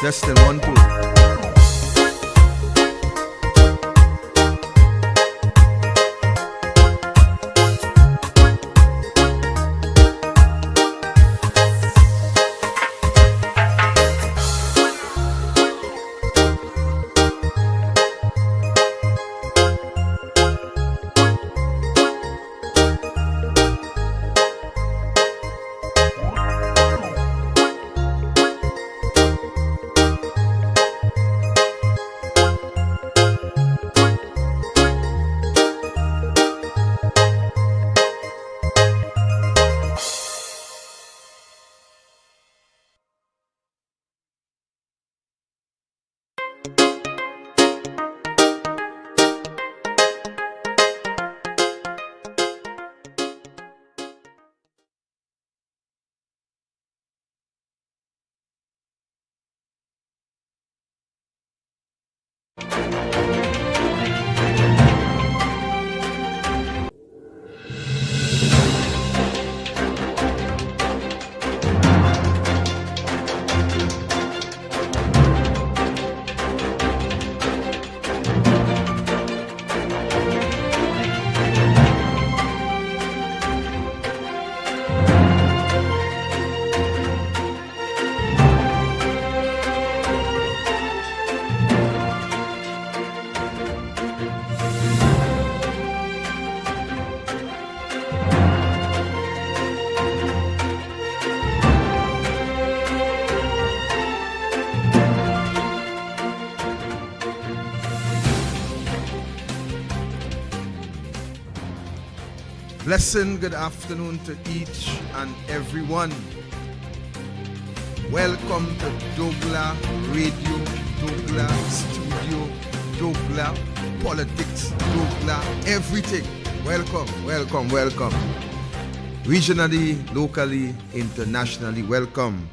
Testing 1 2. Blessing, good afternoon to each and everyone. Welcome to douglAR Radio, douglAR Studio, douglAR Politics, douglAR Everything. Welcome, welcome, welcome. Regionally, locally, internationally, welcome.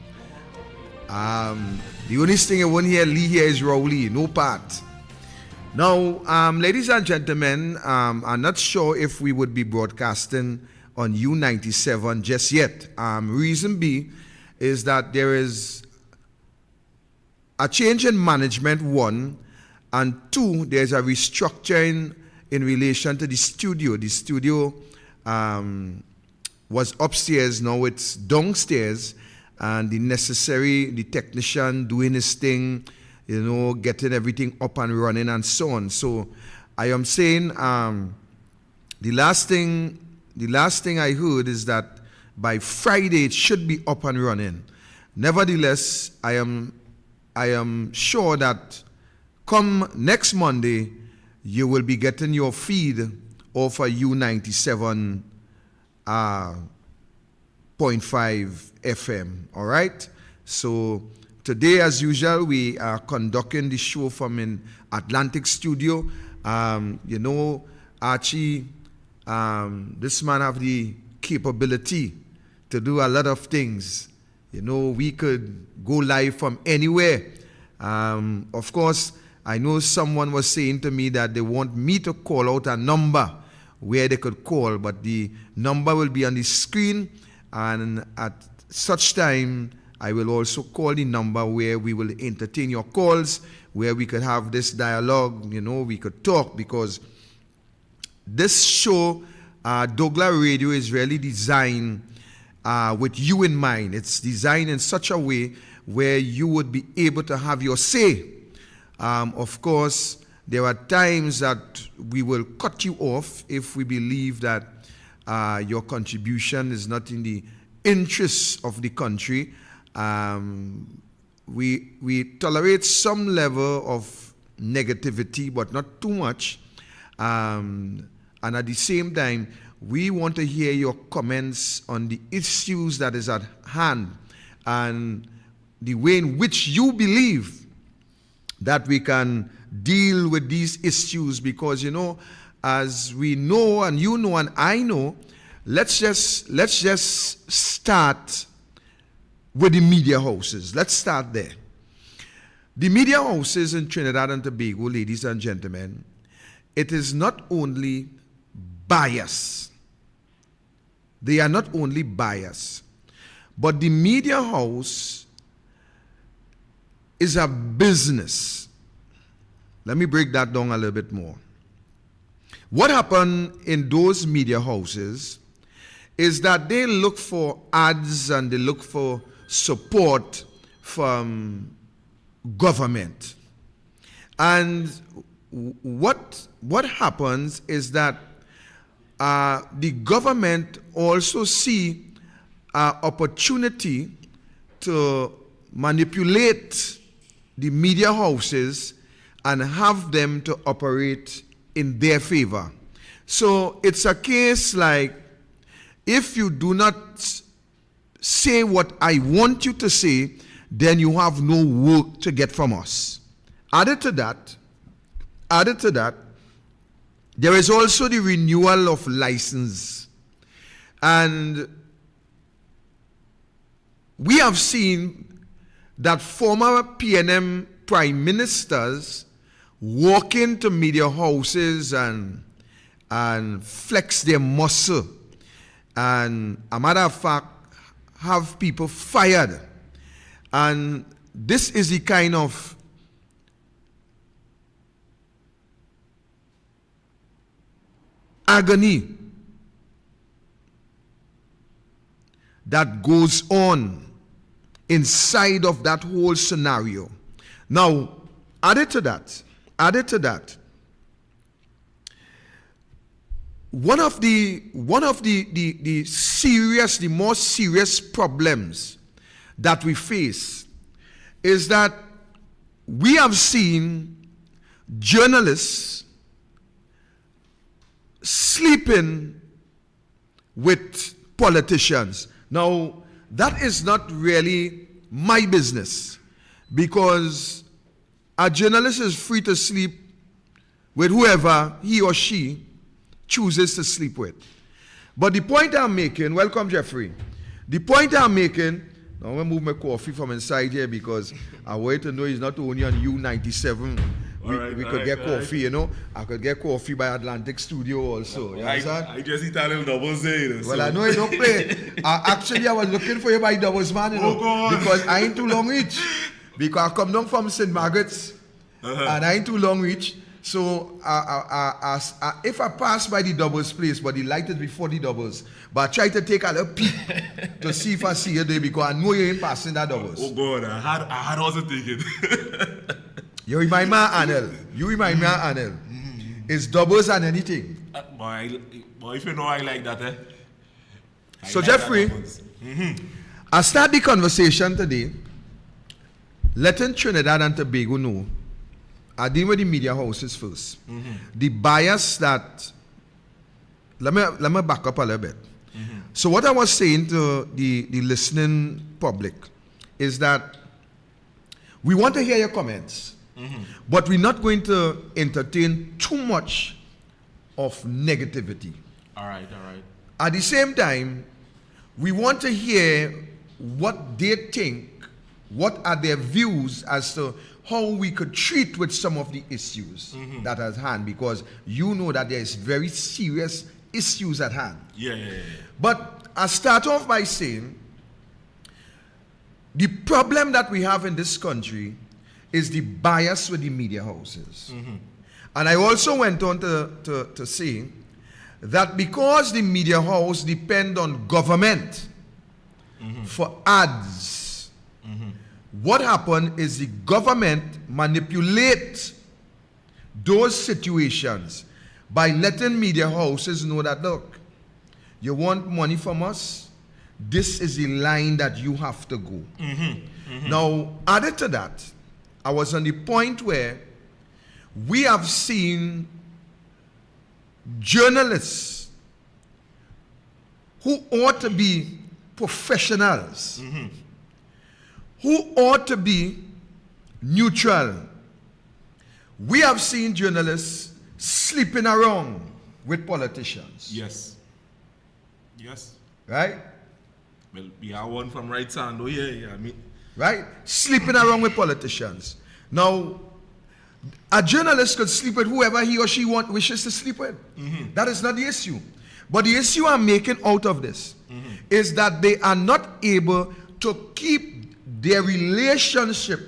The only thing I won't hear Lee here is Rowley, no part. Now, ladies and gentlemen, I'm not sure if we would be broadcasting on U97 just yet. Reason B is that there is a change in management, 1, and 2, there's a restructuring in relation to the studio. The studio was upstairs, now it's downstairs, and the technician doing his thing, you know, getting everything up and running and so on. So I am saying the last thing I heard is that by Friday it should be up and running. Nevertheless, I am sure that come next Monday you will be getting your feed off a U97 0.5 FM. All right. So today, as usual, we are conducting the show from an Atlantic studio. You know, Archie, this man have the capability to do a lot of things. You know, we could go live from anywhere. Of course, I know someone was saying to me that they want me to call out a number where they could call, but the number will be on the screen, and at such time, I will also call the number where we will entertain your calls, where we could have this dialogue, you know, we could talk, because this show, douglAR Radio, is really designed with you in mind. It's designed in such a way where you would be able to have your say. Of course, there are times that we will cut you off if we believe that your contribution is not in the interests of the country. We tolerate some level of negativity, but not too much. And at the same time, we want to hear your comments on the issues that is at hand and the way in which you believe that we can deal with these issues. Because, you know, as we know, and you know, and I know, let's just start with the media houses. Let's start there. The media houses in Trinidad and Tobago, ladies and gentlemen, it is not only bias. They are not only biased, but the media house is a business. Let me break that down a little bit more. What happened in those media houses is that they look for ads and they look for support from government. And what happens is that the government also see opportunity to manipulate the media houses and have them to operate in their favor. So it's a case like, if you do not say what I want you to say, then you have no work to get from us. Added to that, there is also the renewal of license. And we have seen that former PNM prime ministers walk into media houses and flex their muscle, and a matter of fact, have people fired. And this is the kind of agony that goes on inside of that whole scenario. Now, added to that, one of the more serious problems that we face is that we have seen journalists sleeping with politicians. Now, that is not really my business, because a journalist is free to sleep with whoever he or she chooses to sleep with. But the point I'm making, welcome Jeffrey, the point I'm making, now I'm going to move my coffee from inside here because I want to know it's not only on U97. We could get coffee, you know. I could get coffee by Atlantic Studio also. You understand? I just eat a little doubles there. Well, I know you don't play. Actually, I was looking for you by doubles, man, you know. God. Because I ain't too long reach. Because I come down from St. Margaret's and I ain't too long reach. So if I pass by the doubles place, but the light is before the doubles, but I try to take a little peek to see if I see you there, because I know you ain't passing that doubles. Oh God, I had also taken. You remind me of Anel. It's doubles and anything. Boy, if you know I like that, eh? So Jeffrey, I start the conversation today letting Trinidad and Tobago know, I deal with the media houses first. The bias that, let me back up a little bit. So what I was saying to the listening public is that we want to hear your comments, but we're not going to entertain too much of negativity. All right. At the same time, we want to hear what they think, what are their views as to how we could treat with some of the issues that are at hand, because you know that there is very serious issues at hand. Yeah. But I start off by saying the problem that we have in this country is the bias with the media houses. And I also went on to say that because the media house depend on government for ads, what happened is the government manipulate those situations by letting media houses know that, look, you want money from us, this is the line that you have to go. Now, added to that, I was on the point where we have seen journalists who ought to be professionals, who ought to be neutral. We have seen journalists sleeping around with politicians. Yes. Right? Well, we have one from right hand. Oh yeah. I mean, right? Sleeping around with politicians. Now, a journalist could sleep with whoever he or she wishes to sleep with. That is not the issue. But the issue I'm making out of this is that they are not able to keep their relationship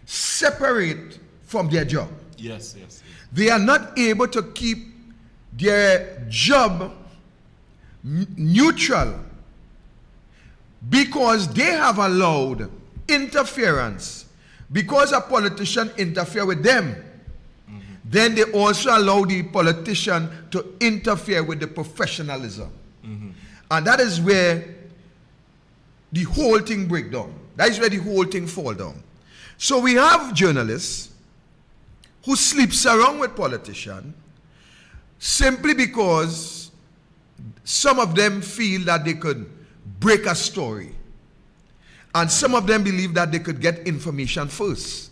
separate from their job. Yes, yes. They are not able to keep their job neutral because they have allowed interference. Because a politician interfere with them, then they also allow the politician to interfere with the professionalism. And that is where the whole thing break down. That is where the whole thing fall down. So we have journalists who sleeps around with politicians simply because some of them feel that they could break a story. And some of them believe that they could get information first.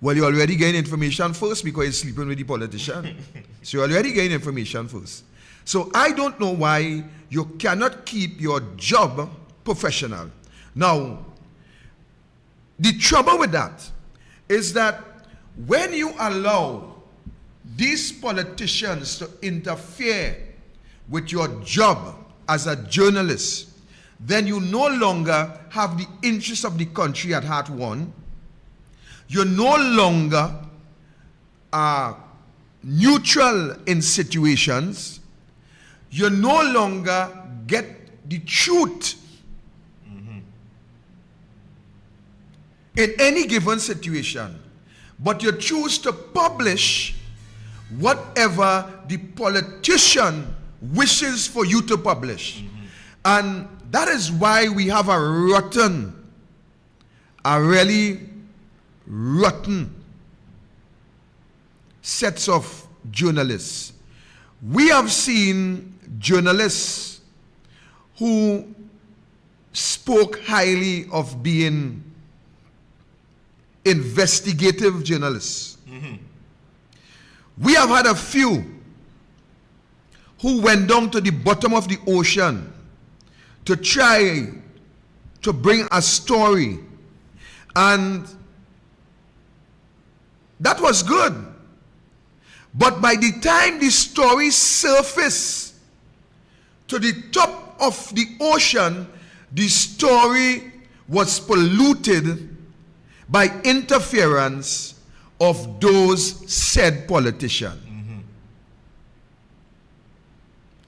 Well, you already gain information first because you're sleeping with the politician. So you already gain information first. So I don't know why you cannot keep your job professional. Now, the trouble with that is that when you allow these politicians to interfere with your job as a journalist, then you no longer have the interests of the country at heart, one. You're no longer neutral in situations. You no longer get the truth in any given situation. But you choose to publish whatever the politician wishes for you to publish. And that is why we have a really rotten sets of journalists. We have seen journalists who spoke highly of being investigative journalists. We have had a few who went down to the bottom of the ocean to try to bring a story, and that was good. But by the time the story surfaced to the top of the ocean, the story was polluted by interference of those said politicians.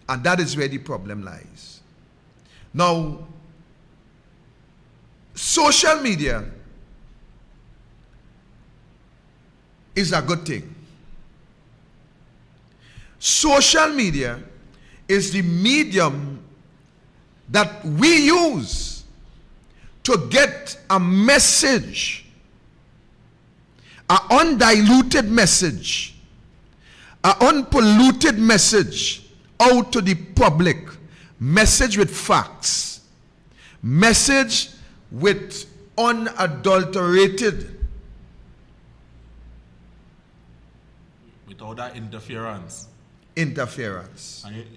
And that is where the problem lies. Now, social media is a good thing. Social media is the medium that we use to get a message, an undiluted message, an unpolluted message out to the public. Message with facts, message with unadulterated, without that interference. And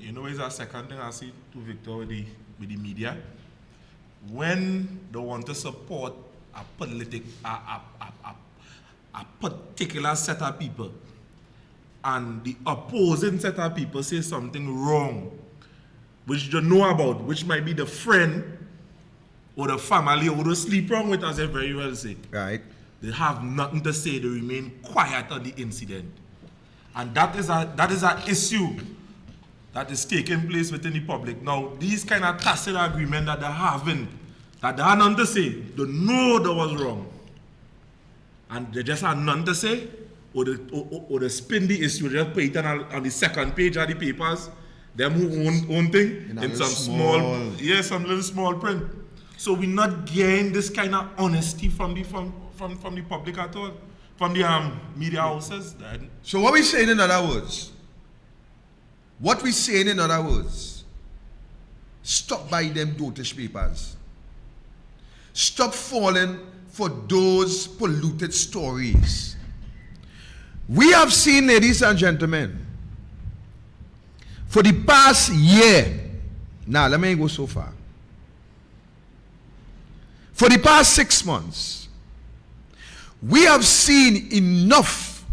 you know, it's a second thing I see to Victor with the media. When they want to support a particular set of people, and the opposing set of people say something wrong, which you know about, which might be the friend or the family or the sleep wrong with, as I very well say. Right. They have nothing to say. They remain quiet on the incident. And that is an issue that is taking place within the public. Now, these kind of tacit agreement that they're having, that they have nothing to say, they know they was wrong. And they just have nothing to say, or they spin the issue, they just put it on the second page of the papers, them who own thing, in some some little small print. So we're not getting this kind of honesty from the public at all, from the media houses. So what we're saying in other words, stop buying them dotish papers. Stop falling for those polluted stories. We have seen, ladies and gentlemen, for the past year, now let me go so far. For the past 6 months, we have seen enough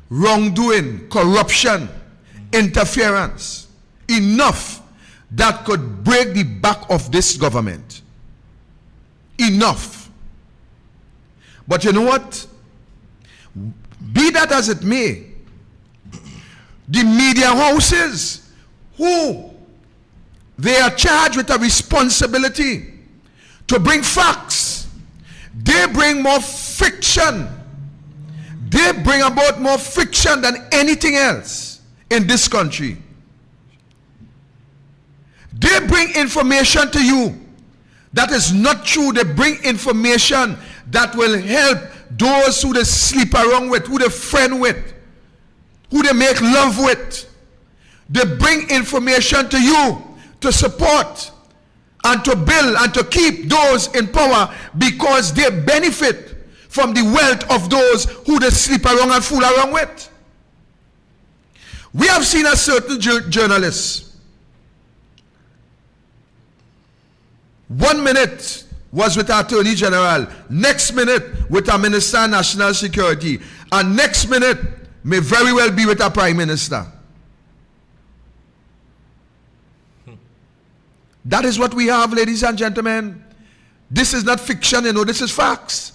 wrongdoing, corruption, interference, enough that could break the back of this government. Enough. But you know what? Be that as it may, the media houses, who they are charged with a responsibility to bring facts, they bring more fiction. They bring about more fiction than anything else in this country. They bring information to you that is not true. They bring information that will help those who they sleep around with, who they friend with, who they make love with. They bring information to you to support and to build and to keep those in power because they benefit from the wealth of those who they sleep around and fool around with. We have seen a certain journalist. 1 minute was with our Attorney General, next minute with our Minister of National Security, and next minute may very well be with our Prime Minister. That is what we have, ladies and gentlemen. This is not fiction, this is facts.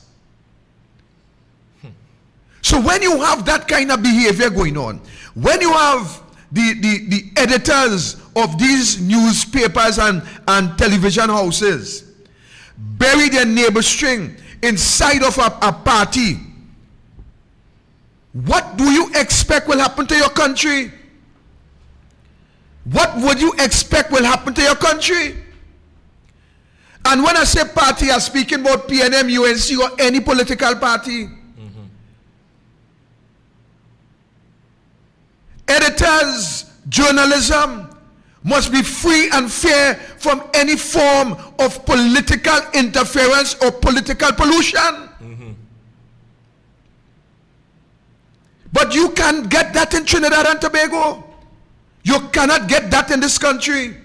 So when you have that kind of behavior going on, when you have the editors of these newspapers and television houses bury their neighbor string inside of a party, what do you expect will happen to your country? What would you expect will happen to your country? And when I say party, I'm speaking about PNM, UNC, or any political party. Editors, journalism must be free and fair from any form of political interference or political pollution. But you can't get that in Trinidad and Tobago. You cannot get that in this country.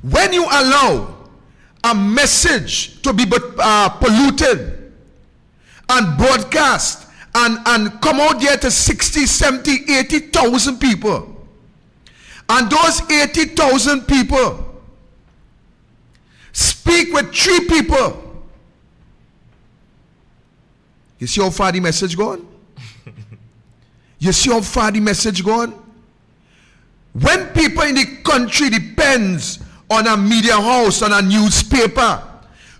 When you allow a message to be polluted and broadcast and come out there to 60, 70, 80,000 people, and those 80,000 people speak with 3 people, you see how far the message gone? You see how far the message gone? When people in the country depends on a media house, on a newspaper,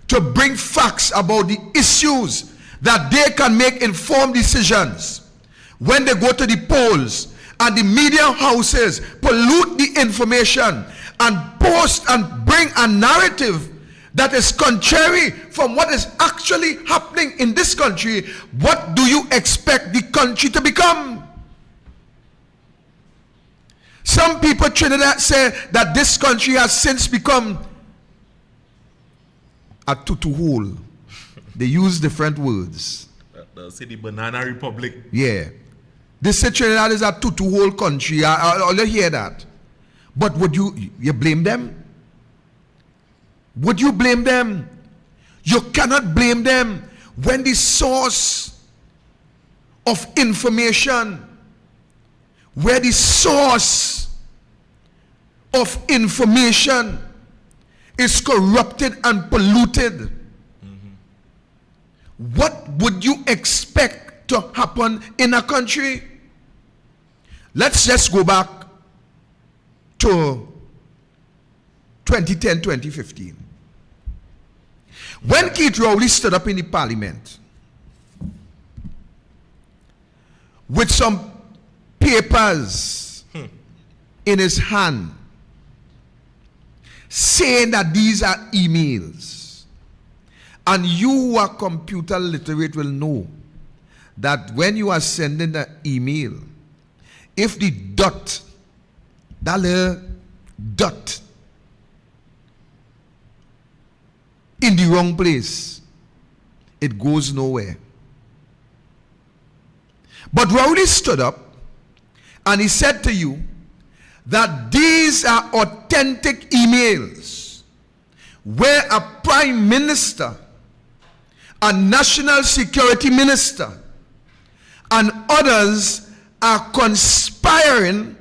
to bring facts about the issues that they can make informed decisions, when they go to the polls and the media houses pollute the information and post and bring a narrative that is contrary from what is actually happening in this country, what do you expect the country to become? Some people in Trinidad say that this country has since become a tutu hole. They use different words. They'll say the Banana Republic. Yeah. They say Trinidad is a tutu hole country. I'll hear that. But would you blame them? Would you blame them? You cannot blame them when the source of information, where the source of information is corrupted and polluted. What would you expect to happen in a country? Let's just go back to 2010, 2015. When Keith Rowley stood up in the parliament with some papers in his hand saying that these are emails, and you who are computer literate will know that when you are sending an email, if the dot, that little dot in the wrong place, it goes nowhere. But Rowley stood up and he said to you that these are authentic emails where a prime minister, a national security minister, and others are conspiring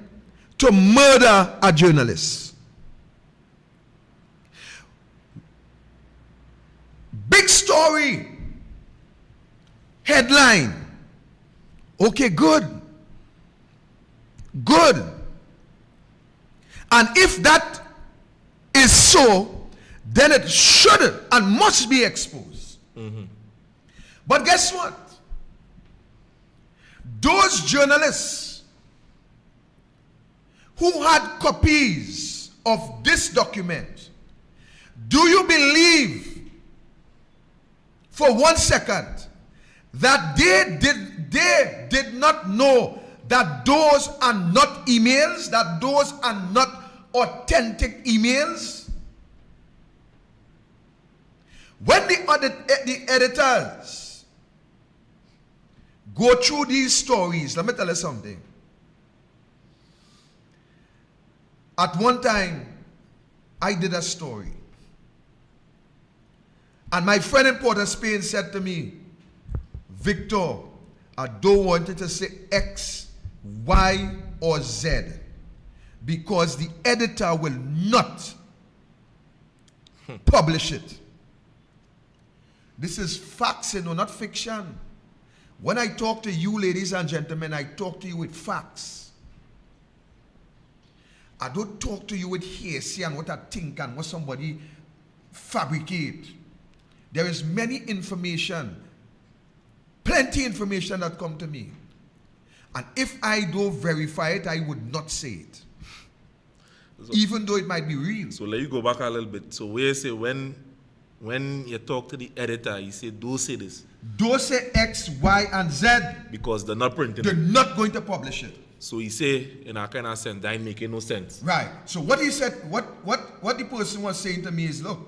to murder a journalist. Big story. Headline. Okay, good. Good. And if that is so, then it should and must be exposed. But guess what? Those journalists who had copies of this document, do you believe for 1 second that they did not know that those are not emails, that those are not authentic emails? When the editors go through these stories, let me tell you something. At one time, I did a story. And my friend in Port of Spain said to me, Victor, I don't want you to say X, Y, or Z, because the editor will not publish it. This is facts, not fiction. When I talk to you, ladies and gentlemen, I talk to you with facts. I don't talk to you with hearsay and what I think and what somebody fabricate. There is many information, plenty information that come to me. And if I don't verify it, I would not say it. So, even though it might be real. So let you go back a little bit. So where you say when you talk to the editor, you say, don't say this. Don't say X, Y, and Z. Because they're not printing They're it. not going to publish it. So he say, in a kind of sense, that ain't making no sense. Right. So what he said, what the person was saying to me is, look,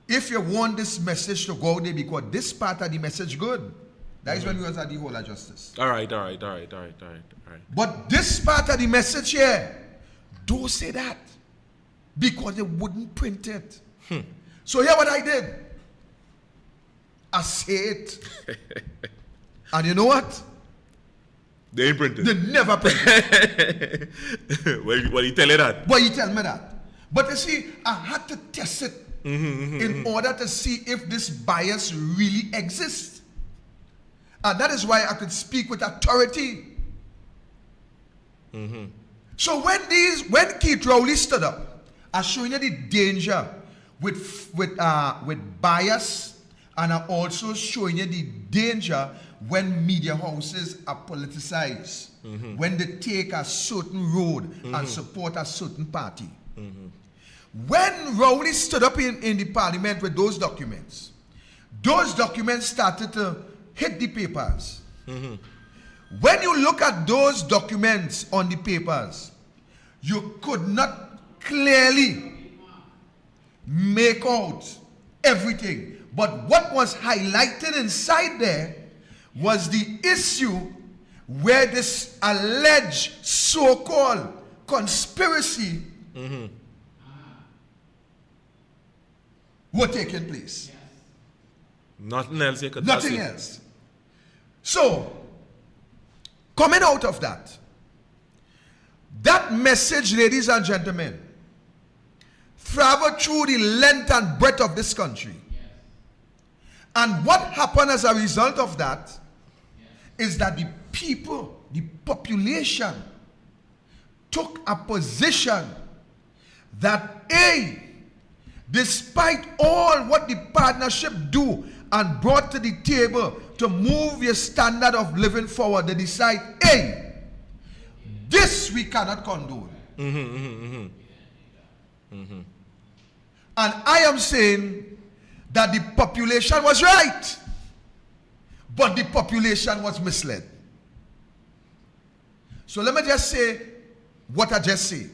if you want this message to go out there, because this part of the message good, that is when we was at the whole of justice. All right. But this part of the message here, don't say that, because they wouldn't print it. So here what I did, I say it, and you know what? They ain't printed. They never print it. Well, you tell you that. But you tell me that. But you see, I had to test it in order to see if this bias really exists. And that is why I could speak with authority. So when Keith Rowley stood up, I showing you the danger with bias, and I'm also showing you the danger when media houses are politicized, when they take a certain road and support a certain party. When Rowley stood up in the parliament with those documents started to hit the papers. When you look at those documents on the papers, you could not clearly make out everything. But what was highlighted inside there was the issue where this alleged so-called conspiracy were taking place. Nothing else you could Nothing else. So, coming out of that message, ladies and gentlemen, traveled through the length and breadth of this country. And what happened as a result of that is that the people, the population, took a position that, A, despite all what the partnership do and brought to the table to move your standard of living forward, they decide, A, this we cannot condone. And I am saying that the population was right, but the population was misled. So let me just say what I just said.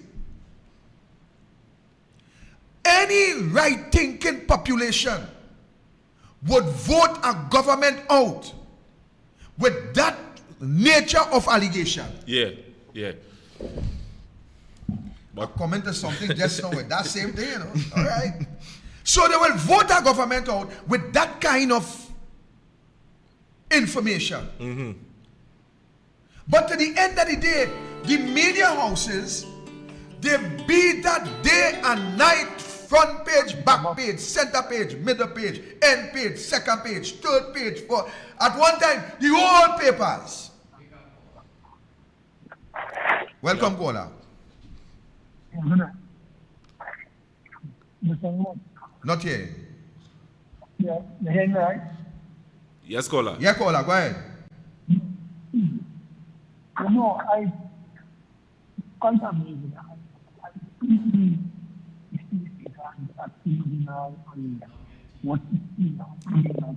Any right-thinking population would vote a government out with that nature of allegation. Yeah. I commented something just now with that same thing, all right? So they will vote a government out with that kind of information. But to the end of the day, the media houses, they beat that day and night front page page, back page, center page, middle page, end page, second page, third page, fourth. At one time, the whole papers. Welcome, caller. Not here. Yeah, you hear me right? Yes, caller. Yeah, caller, go ahead. I quite amazing.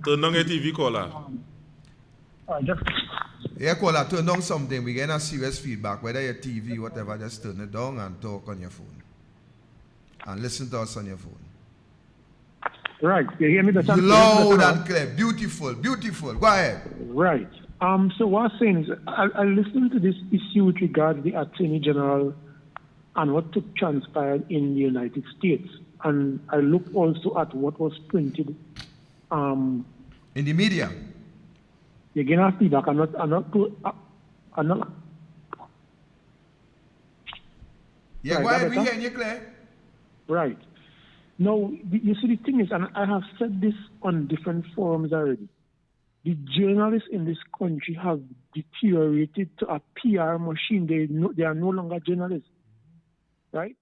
Turn on your TV, caller. Just Yeah, caller, turn down something. We get a serious feedback. Whether your TV, whatever, just turn it down and talk on your phone. And listen to us on your phone. right. You hear me better? Loud and clear. Beautiful, beautiful. Go ahead. Right. So what I'm saying is, I listened to this issue with regard to the Attorney General and what took transpired in the United States. And I looked also at what was printed. In the media. You're getting a feedback. I'm not. Yeah, Right, go ahead. that We better? hear you clear. Right. Now, you see, the thing is, and I have said this on different forums already, the journalists in this country have deteriorated to a PR machine. They are no longer journalists, right?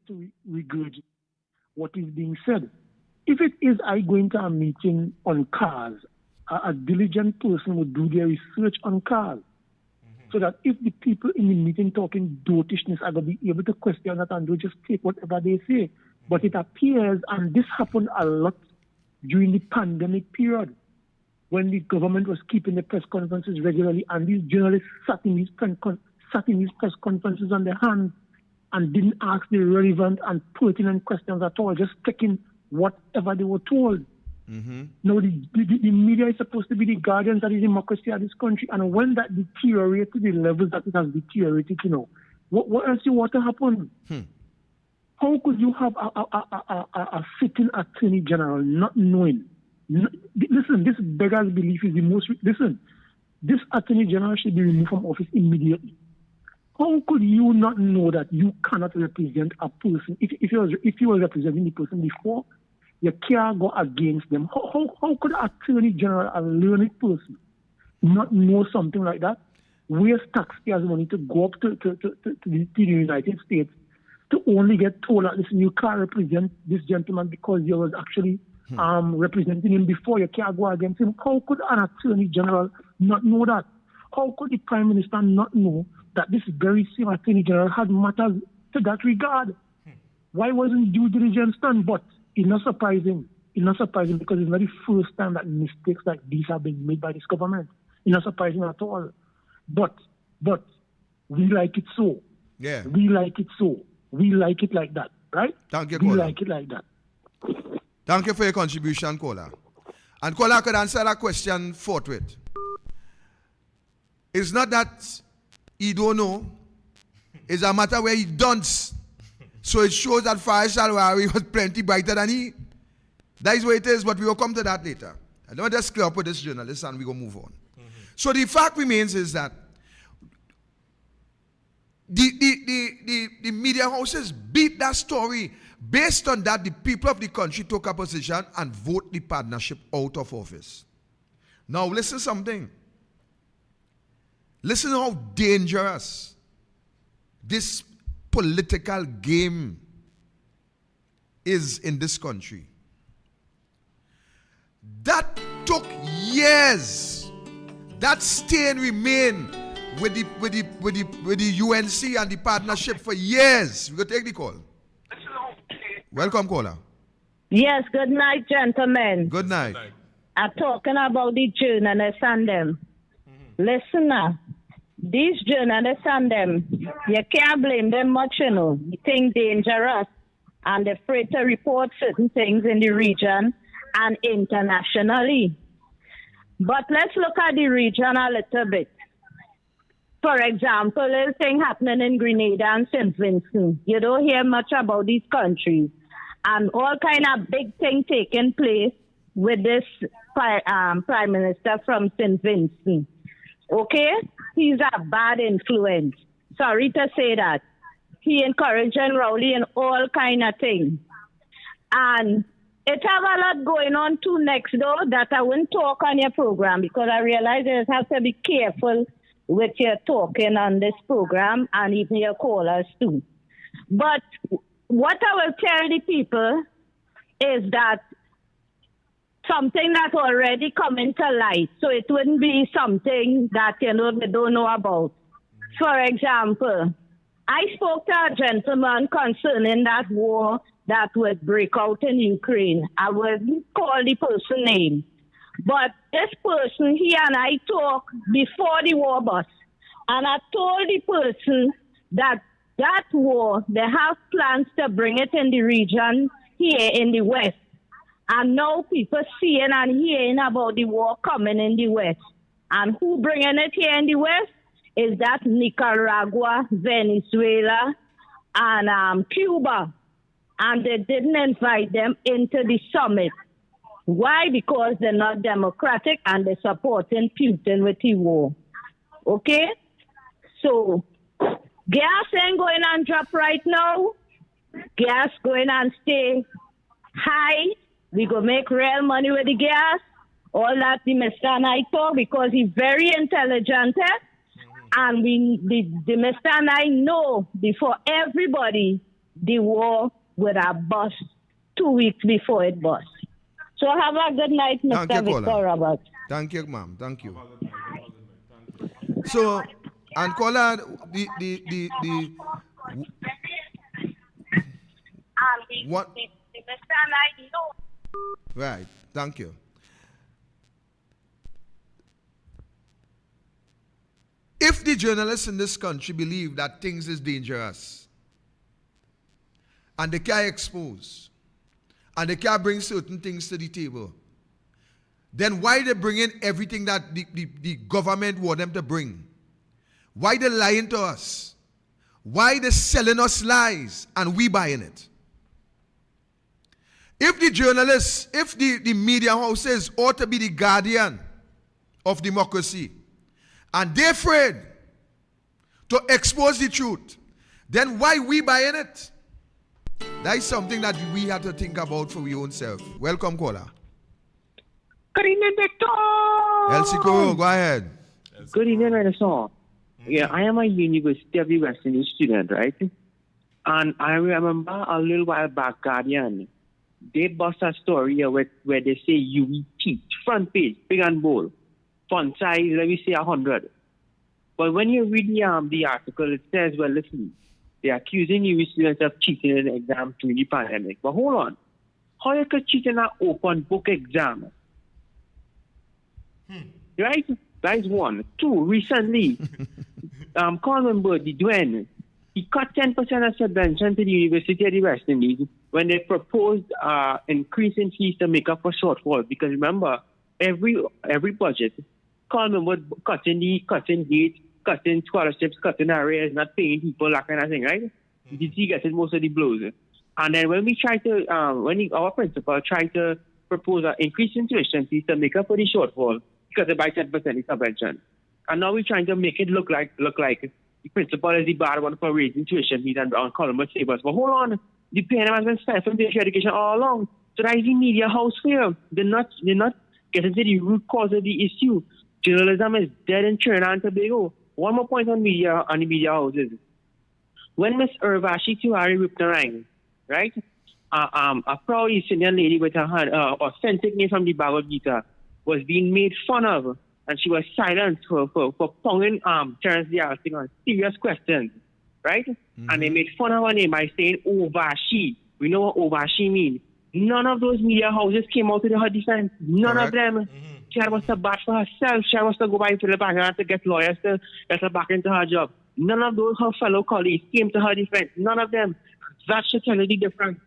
To regurgitate what is being said. If it is I going to a meeting on cars, a diligent person would do their research on cars. So that if the people in the meeting talking dotishness are going to be able to question that and don't just take whatever they say. But it appears, and this happened a lot during the pandemic period, when the government was keeping the press conferences regularly, and these journalists sat in these press conferences on their hands and didn't ask the relevant and pertinent questions at all, just taking whatever they were told. Now, the media is supposed to be the guardians of the democracy of this country, and when that deteriorates to the levels that it has deteriorated, what else you want to happen? How could you have a sitting attorney general not knowing? Listen, this beggar's belief is the most. Listen, this attorney general should be removed from office immediately. How could you not know that you cannot represent a person? If you were representing the person before, you can't go against them. How could an attorney general, a learned person, not know something like that? Waste taxpayers' money to go up to the United States to only get told that, listen, you can't represent this gentleman because you was actually representing him before. You can't go against him. How could an attorney general not know that? How could the prime minister not know that this very same attorney general had matters to that regard? Why wasn't due diligence done? But it's not surprising. It's not surprising because it's not the first time that mistakes like these have been made by this government. It's not surprising at all. But we like it so. Yeah. We like it so. We like it like that, right? Thank you, we caller. like it like that. Thank you for your contribution, caller. And caller could answer that question forthwith. It's not that he don't know. It's a matter where he don't. So it shows that Faiz Alwari was plenty brighter than he. That is what it is, but we will come to that later. I don't just clear up with this journalist and we go move on. So the fact remains is that the media houses beat that story. Based on that, the people of the country took a position and vote the partnership out of office. Now listen something. Listen how dangerous this political game is in this country. That took years. That stain remained with the UNC and the partnership for years. We go take the call. Welcome, caller. Yes, good night, gentlemen. Good night. I'm talking about the journalists and them. Listen now. These journalists and them, you can't blame them much, You think dangerous and they're afraid to report certain things in the region and internationally. But let's look at the region a little bit. For example, there's a thing happening in Grenada and St. Vincent. You don't hear much about these countries. And all kind of big thing taking place with this Prime Minister from St. Vincent. Okay? He's a bad influence. Sorry to say that. he encouraging Rowley and all kind of things. And it have a lot going on too next door that I won't talk on your program because I realize you have to be careful with your talking on this program and even your callers too. But what I will tell the people is that something that already come into light, so it wouldn't be something that, they don't know about. For example, I spoke to a gentleman concerning that war that would break out in Ukraine. I wouldn't call the person name. But this person, he and I talked before the war bust. And I told the person that war, they have plans to bring it in the region here in the West. And now people seeing and hearing about the war coming in the West. And who bringing it here in the West? Is that Nicaragua, Venezuela, and Cuba. And they didn't invite them into the summit. Why? Because they're not democratic and they're supporting Putin with the war. Okay? So, gas ain't going on drop right now. Gas going on stay high. We go make real money with the gas. All that the Mr. and I talk because he's very intelligent. And the Mr. and I know before everybody the war would have bust 2 weeks before it bust. So have a good night, Mr. Victor Roberts. Thank you, ma'am. Thank you. So, and caller, what? The Mr. and I know. Right. Thank you. If the journalists in this country believe that things is dangerous and they can't expose and they can't bring certain things to the table, then why they bring in everything that the government want them to bring? Why they lying to us? Why they selling us lies and we buying it? If the journalists, if the media houses ought to be the guardian of democracy, and they're afraid to expose the truth, then why we buying it? That is something that we have to think about for our own self. Welcome, caller. Good evening, Victor. Elsie Koro, go ahead. Good evening, Renaissance. Yeah, I am a University of the West Indies student, right? And I remember a little while back, Guardian, they bust a story here where they say UV teach, front page, big and bold, font size, let me say 100. But when you read the article, it says, well, listen, they're accusing UV students of cheating in an exam during the pandemic. But hold on, how you could cheat in an open book exam? Right? That is one. Two, recently, Colin the Dwayne, he cut 10% of subvention to the University of the West Indies when they proposed increase in fees to make up for shortfall. Because remember, every budget, Colin would cutting gates, cutting scholarships, cutting arrears, not paying people, that kind of thing, right? He gets most of the blows. And then when we try to, our principal tried to propose an increase in tuition fees to make up for the shortfall, because they buy 10% in subvention. And now we're trying to make it look like the principal is the bad one for raising tuition fees and Colin savers. But hold on, the PNM has been spent from basic education all along. So that is the media house fail. They're not getting to the root cause of the issue. Journalism is dead in Trinidad and Tobago. One more point on the media houses. When Miss Urvashi Tiwari Rupnarang, right, a proud East Indian lady with her authentic name from the Bhagavad Gita, was being made fun of, and she was silenced for ponging Terence Dialsing on serious questions, right? And they made fun of her name by saying Ovashi. We know what Ovashi means. None of those media houses came out to her defense. None of them. She was to bat for herself. She was to go back to the background to get lawyers to get her back into her job. None of those her fellow colleagues came to her defense. None of them. That should tell you the difference.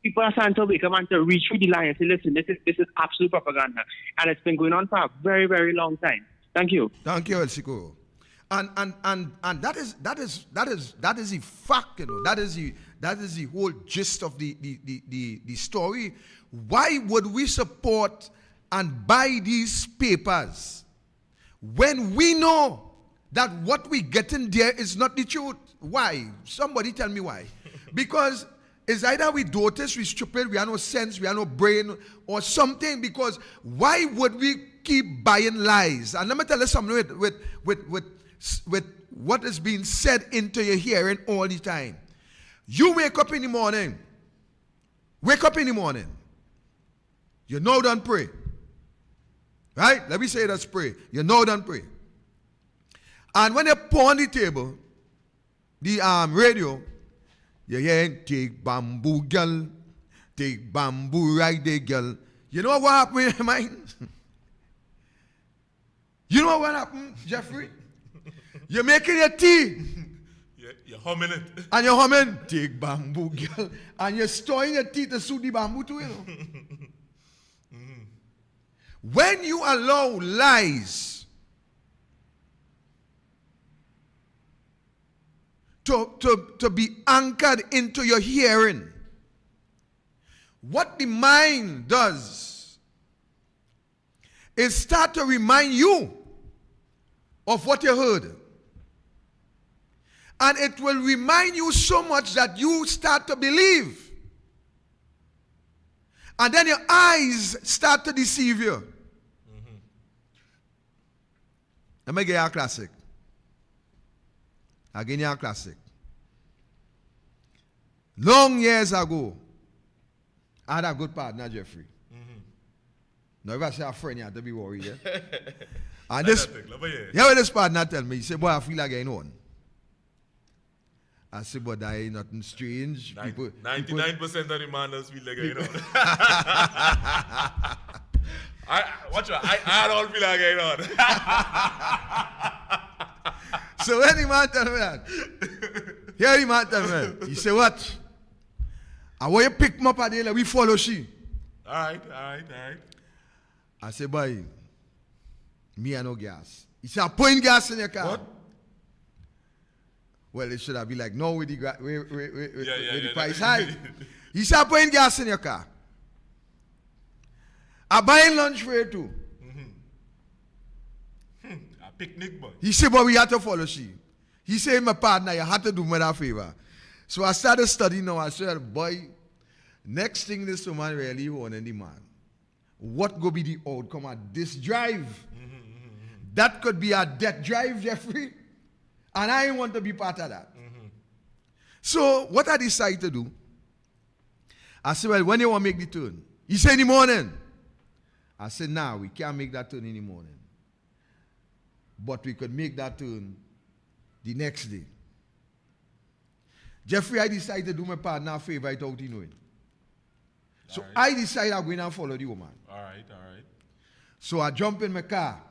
People are starting to wake up and to reach through the line and say, listen, this is absolute propaganda. And it's been going on for a very, very long time. Thank you. Thank you, Elsiko. And that is the fact, you know. That is the whole gist of the story. Why would we support and buy these papers when we know that what we get in there is not the truth? Why? Somebody tell me why. Because it's either we dotas, we stupid, we have no sense, we have no brain, or something. Because why would we keep buying lies? And let me tell you something with what is being said into your hearing all the time. You wake up in the morning. You know don't pray. Right? Let me say that's pray. You know don't pray. And when they pour on the table, the radio, you hear take bamboo girl, take bamboo right there girl. You know what happened in your mind? You know what happened, Jeffrey? You're making your tea. You're humming it. And you're humming, take bamboo girl. And you're storing your tea to suit the bamboo too, you know. When you allow lies to be anchored into your hearing, what the mind does is start to remind you of what you heard. And it will remind you so much that you start to believe. And then your eyes start to deceive you. Let me give you a classic. I'll give you a classic. Long years ago, I had a good partner, Jeffrey. Now, if I say a friend, you have to be worried. Yeah? And this, what this partner tell me? He said, boy, I feel like getting on. I said, but that ain't nothing strange. 99% of the manners feel like getting on. I don't feel like getting on. So when the man tell me that, here the man tell me that. He said, what? I want you pick me up at the end, we follow she. All right. I said, boy, me and no gas. He said, I putting gas in your car. What? Well, it should have been like, no, with the, with the price yeah. high. He said, I'm putting gas in your car. I'm buying lunch for you too. A picnic, boy. He said, but we had to follow she. He said, my partner, you had to do me that favor. So I started studying now. I said, boy, next thing this woman really wanted the man. What go be the outcome of this drive? That could be a death drive, Jeffrey. And I want to be part of that. So what I decided to do, I said, well, when you want to make the turn? He said, in the morning. I said, nah, we can't make that turn in the morning. But we could make that turn the next day. Jeffrey, I decided to do my partner a favor without he knowing. So right. I decided I'm going to follow the woman. All right. So I jump in my car.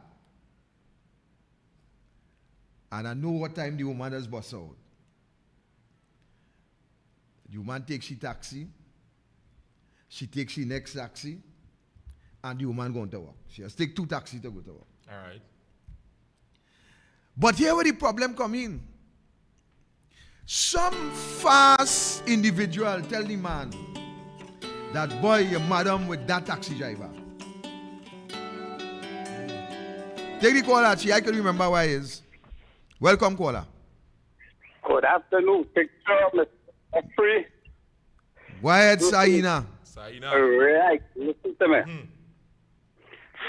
And I know what time the woman has bust out. The woman takes she taxi. She takes she next taxi. And the woman going to work. She has to take 2 taxis to go to work. All right. But here where the problem come in. Some fast individual tell the man that, boy, you're madam with that taxi driver. Take the call, Archie. I can remember why he is. Welcome, caller. Good afternoon, picture, Mr. Free. Go ahead, Saina. Right, listen to me.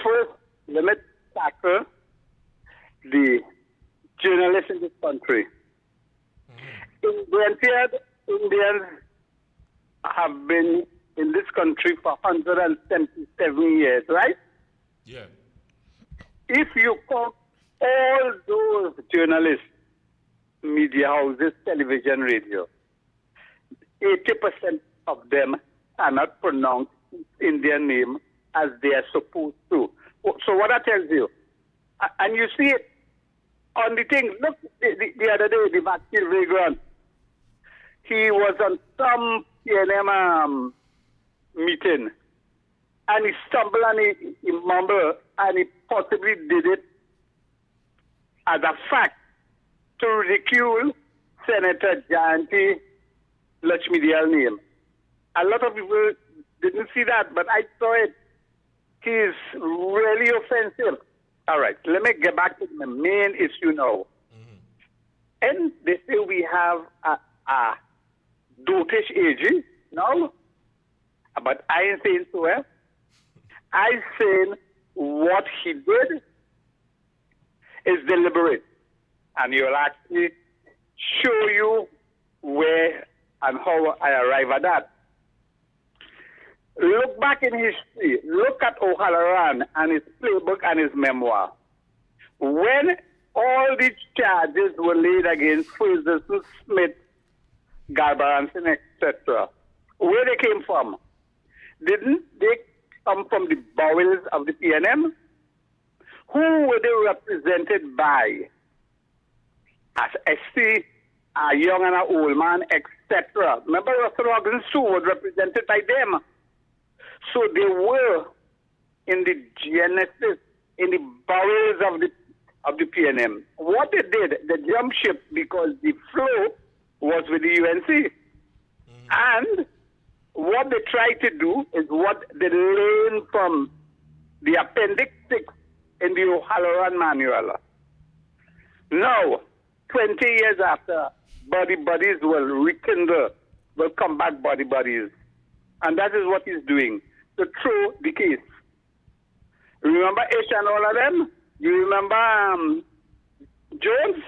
First, let me tackle the journalists in this country. Indians have been in this country for 177 years, right? Yeah. If you count all those journalists, media houses, television, radio, 80% of them cannot pronounce Indian name as they are supposed to. So what that tells you, and you see it on the thing, look, the other day, the vaccine vagrant, he was on some PNM meeting, and he stumbled and he mumbled, and he possibly did it as a fact to ridicule Senator Jayanti Lakshmidiyal's name. A lot of people didn't see that, but I saw it. He is really offensive. All right, let me get back to the main issue now. Then they say we have a dotish AG now, but I ain't saying so. I'm saying what he did is deliberate, and he'll actually show you where and how I arrive at that. Look back in history. Look at O'Halloran and his playbook and his memoir. When all these charges were laid against Ferguson, Smith, Garbaranson, etc., where they came from? Didn't they come from the bowels of the PNM? Who were they represented by? As SC, a young and an old man, etc. Remember, Russell Hogan Sue was represented by them. So they were in the genesis, in the bowels of the PNM. What they did, they jumped ship because the flow was with the UNC. And what they tried to do is what they learned from the Appendix 6 in the O'Halloran Manual. Now, 20 years after, Buddy Buddies will rekindle, will come back Buddy Buddies. And that is what he's doing, to throw the case. Remember Ish and all of them? You remember Jones?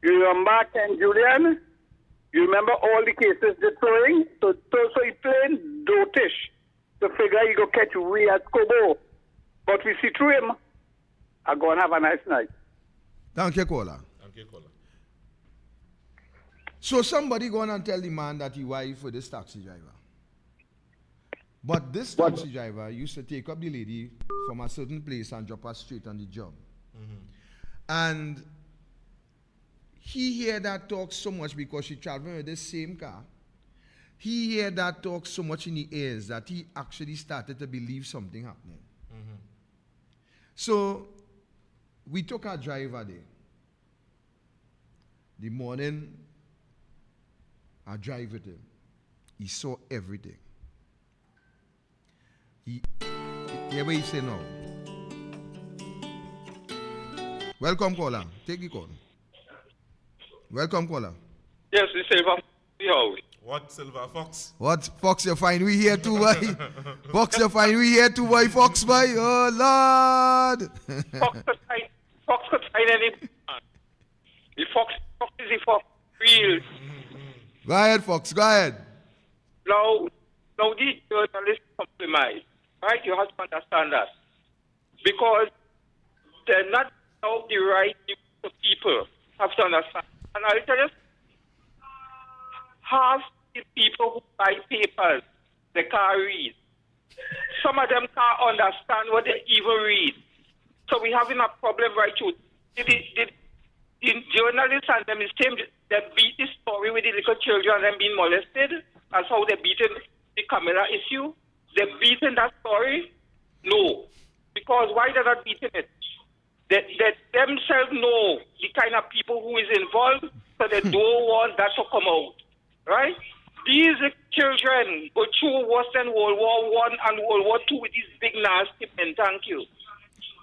You remember Ken Julian? You remember all the cases they're throwing? So he playing dotish to figure he go catch we at Kobo. But we see through him. I go and have a nice night. Thank you, caller. Thank you, caller. So somebody go on and tell the man that he wife for this taxi driver. But this taxi driver used to take up the lady from a certain place and drop her straight on the job. And he hear that talk so much because she traveling with the same car. He hear that talk so much in the ears that he actually started to believe something happening. So we took our driver there. The morning I drive with him. He saw everything. Hear what he say now. Welcome, caller. Take the call. Welcome, caller. Yes, it's Silver House. What, Silver Fox? What, Fox, you find we here too, boy? Fox, you find we here too, boy? Fox, boy? Oh, Lord. Fox could find any. The Fox is the Fox real. Go ahead, Fox, go ahead. Now these journalists compromise, right? You have to understand that. Because they're not out the right to people. Have to understand. And I'll tell you, half the people who buy papers, they can't read. Some of them can't understand what they even read. So we're having a problem right through. The journalists and them is same, they beat the story with the little children and them being molested. That's how they beaten the Camilla issue. They beaten that story? No. Because why they're not beating it? They themselves know the kind of people who is involved, so they don't want that to come out. Right? These children go through worse than World War I and World War II with these big nasty men. Thank you.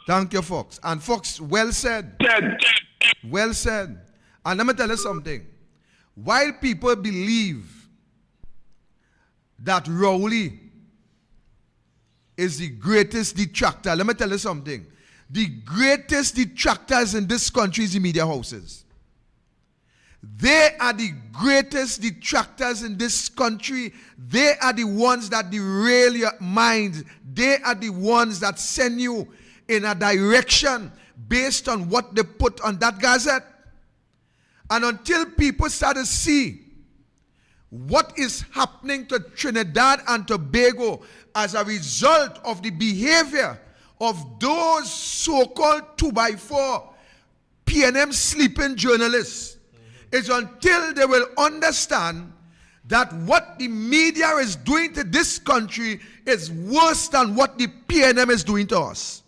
Thank you, Fox. And Fox, well said. Well said. And let me tell you something. While people believe that Rowley is the greatest detractor, let me tell you something. The greatest detractors in this country is the media houses. They are the greatest detractors in this country. They are the ones that derail your mind. They are the ones that send you in a direction based on what they put on that gazette. And until people start to see what is happening to Trinidad and Tobago as a result of the behavior of those so-called 2x4 PNM sleeping journalists, is until they will understand that what the media is doing to this country is worse than what the PNM is doing to us.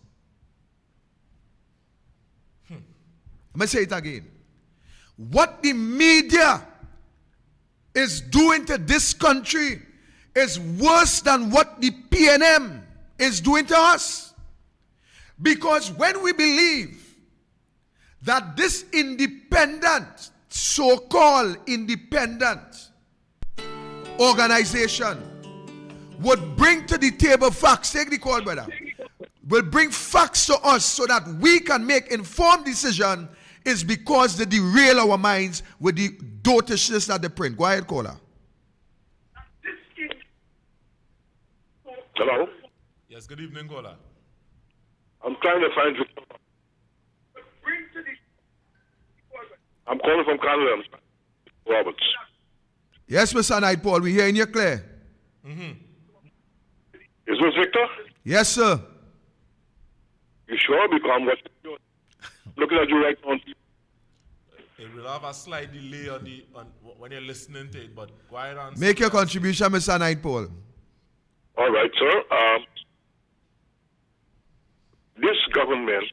Let me say it again. What the media is doing to this country is worse than what the PNM is doing to us. Because when we believe that this independent so-called independent organization would bring to the table facts, take the call, brother, will bring facts to us so that we can make informed decision, is because they derail our minds with the dotishness that they print. Go ahead, caller. Hello? Yes, good evening, caller. I'm trying to find you. I'm calling from Canada, Roberts. Yes, Mr. Knight Paul, we hearing you clear. Mm-hmm. Is this Victor? Yes, sir. You sure? Because I'm looking at you right now. It will have a slight delay on when you're listening to it, but go ahead and Make your contribution, Mr. Knight Paul. All right, sir. This government,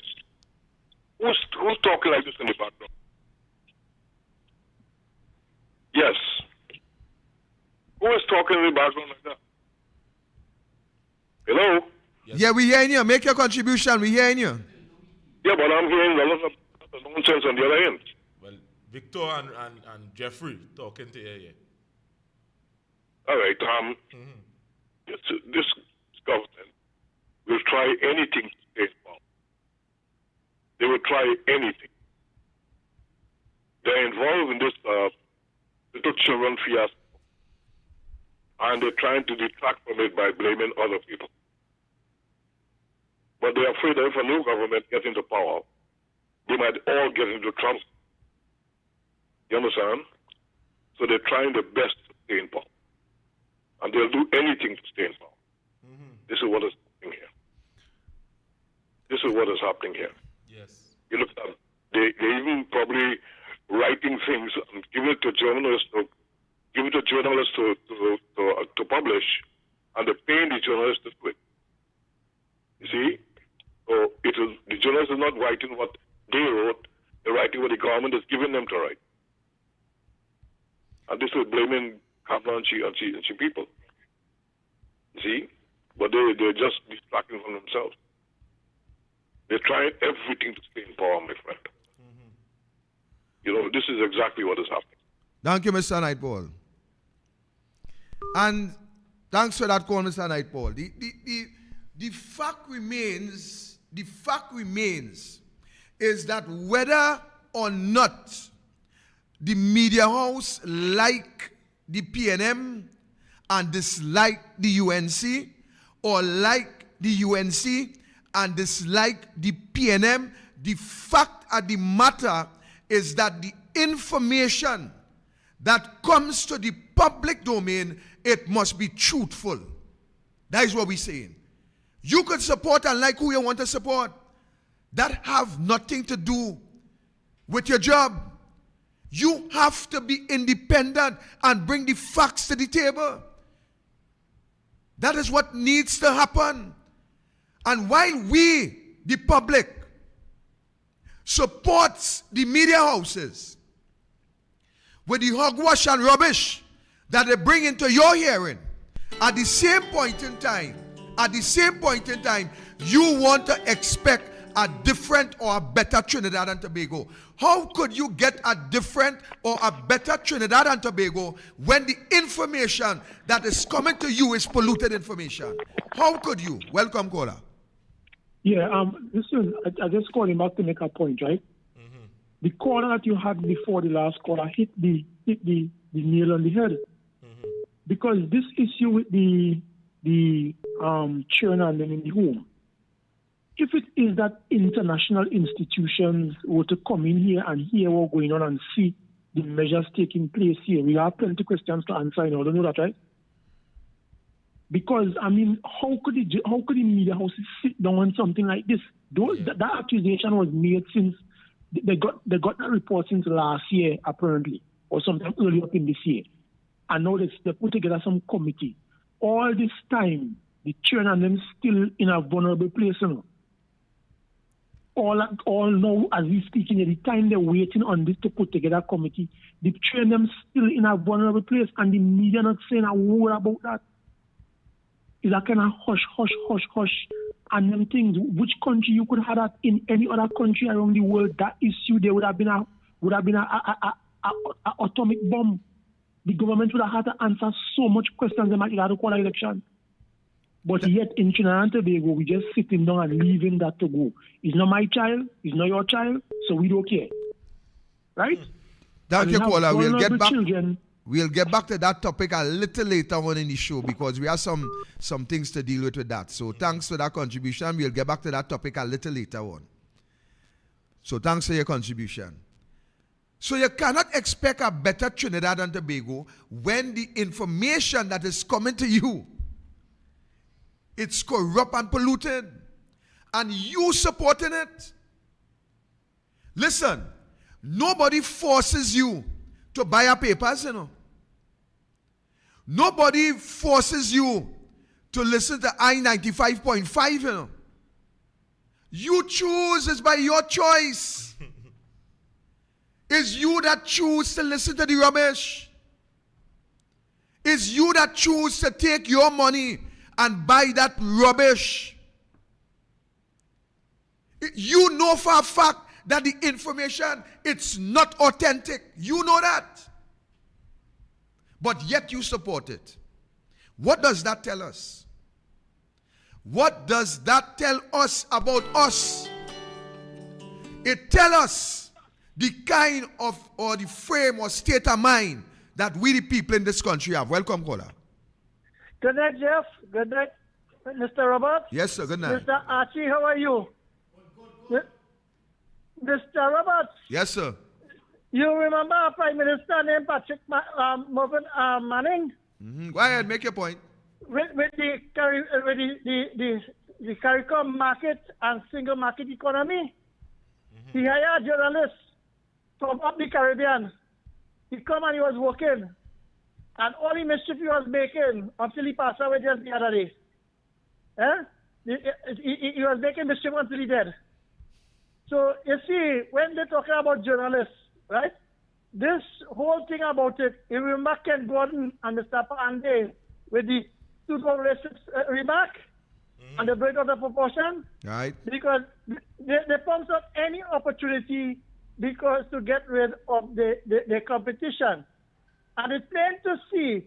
who's talking like this in the background? Yes. Who is talking in the background like that? Hello? Yes. Yeah, we hearing you. Make your contribution. We hearing you. Yeah, but I'm hearing a lot of nonsense on the other end. Well, Victor and Jeffrey talking to you here. All right. This government will try anything to stay in power. They will try anything. They're involved in this little children fiasco, and they're trying to detract from it by blaming other people. But they're afraid that if a new government gets into power, they might all get into trouble. You understand? So they're trying their best to stay in power. And they'll do anything to stay in power. Mm-hmm. This is what is happening here. This is what is happening here. Yes. You look at they even probably writing things and giving it to journalists to publish, and they're paying the journalists to do it. You see? So the journalists are not writing what they wrote, they're writing what the government is giving them to write. And this is blaming Kaplan and Chi people. You see? But they're just distracting from themselves. They're trying everything to stay in power, my friend. Mm-hmm. You know, this is exactly what is happening. Thank you, Mr. Knight Paul. And thanks for that call, Mr. Knight Paul. The fact remains is that whether or not the media house like the PNM and dislike the UNC, or like the UNC and dislike the PNM, the fact of the matter is that the information that comes to the public domain, it must be truthful. That is what we're saying. You could support and like who you want to support. That have nothing to do with your job. You have to be independent and bring the facts to the table. That is what needs to happen. And while we, the public, supports the media houses with the hogwash and rubbish that they bring into your hearing, at the same point in time, you want to expect a different or a better Trinidad and Tobago. How could you get a different or a better Trinidad and Tobago when the information that is coming to you is polluted information? How could you? Welcome, caller. Yeah, listen, I just called him back to make a point, right? Mm-hmm. The caller that you had before the last caller hit the nail on the head. Mm-hmm. Because this issue with the children and them in the home, if it is that international institutions were to come in here and hear what's going on and see the measures taking place here, we have plenty of questions to answer. I don't know that, right? Because, I mean, how could the media houses sit down on something like this? That accusation was made since they got that report since last year, apparently, or sometime early up in this year. And now they put together some committee. All this time, the children and them still in a vulnerable place, you know. All now, as we speaking, at the time they're waiting on this to put together a committee, the children them still in a vulnerable place, and the media not saying a word about that. It's a kind of hush, and them things. Which country you could have that in any other country around the world? That issue there would have been a a atomic bomb, the government would have had to answer so much questions they might have to call an election. But yet in Trinidad and Tobago, we just sitting down and leaving that to go. It's not my child, it's not your child, so we don't care. Right? Thank you, caller. Children. We'll get back to that topic a little later on in the show because we have some things to deal with that. So thanks for that contribution. We'll get back to that topic a little later on. So thanks for your contribution. So you cannot expect a better Trinidad and Tobago when the information that is coming to you, it's corrupt and polluted, and you supporting it. Listen, nobody forces you to buy your papers, you know. Nobody forces you to listen to I-95.5, you know. You choose, it's by your choice. It's you that choose to listen to the rubbish. It's you that choose to take your money and buy that rubbish. You know for a fact that the information, it's not authentic. You know that. But yet you support it. What does that tell us? What does that tell us about us? It tells us the kind of, or the frame or state of mind that we the people in this country have. Welcome, caller. Good night, Jeff. Good night, Mr. Roberts. Yes, sir. Good night. Mr. Archie, how are you? Good. Mr. Roberts. Yes, sir. You remember our Prime Minister named Patrick Manning? Mm-hmm. Go ahead, make your point. With the CARICOM market and single market economy, he hired journalists from up the Caribbean. He come and he was working. And all the mischief he was making until he passed away just the other day. He was making mischief until he died. So, you see, when they're talking about journalists, right, this whole thing about it, you remember Ken Gordon and Mr. Pandey with the super racist remark and the break of the proportion? Right. Because they pump up any opportunity because to get rid of the competition. And it's plain to see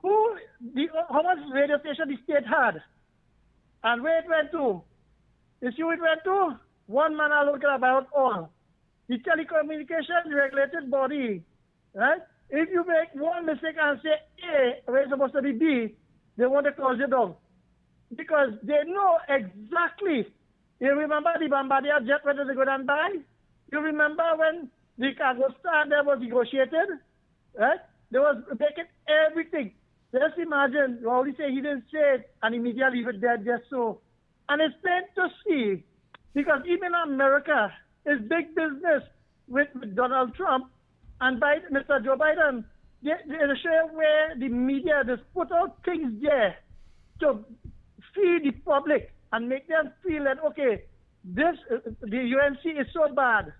how much radio station the state had and where it went to. You see where it went to? One man alone can about all. The telecommunications regulated body, right? If you make one mistake and say A where it's supposed to be B, they want to close you down. Because they know exactly. You remember the Bombardier jet when they go and buy? You remember when the cargo standard was negotiated? Right? They was making everything. Just imagine, you always say he didn't say it, and immediately leave it there just so. And it's plain to see, because even America is big business with Donald Trump and Mr. Joe Biden. They show where the media just put out things there to feed the public and make them feel that, okay, the UNC is so bad.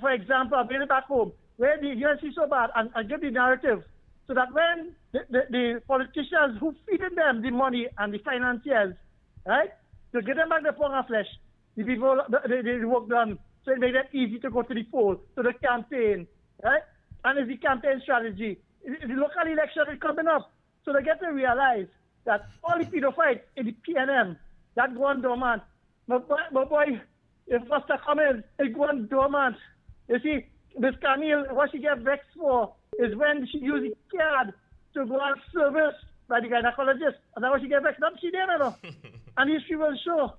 For example, I'll bring it back home, where the UNC is so bad, and give the narrative so that when the politicians who feeding them the money and the financiers, right, to get them back the pound of flesh, the people, the work done, so it makes it easy to go to the poll, to the campaign, right? And it's the campaign strategy. The local election is coming up, so they get to realize that all the pedophiles in the PNM, that go on dormant. My boy, if Foster Cummins, it go on dormant. You see, Miss Camille, what she get vexed for is when she use the card to go on service by the gynecologist. And that's what she get vexed. Not she did, you know. And history will show,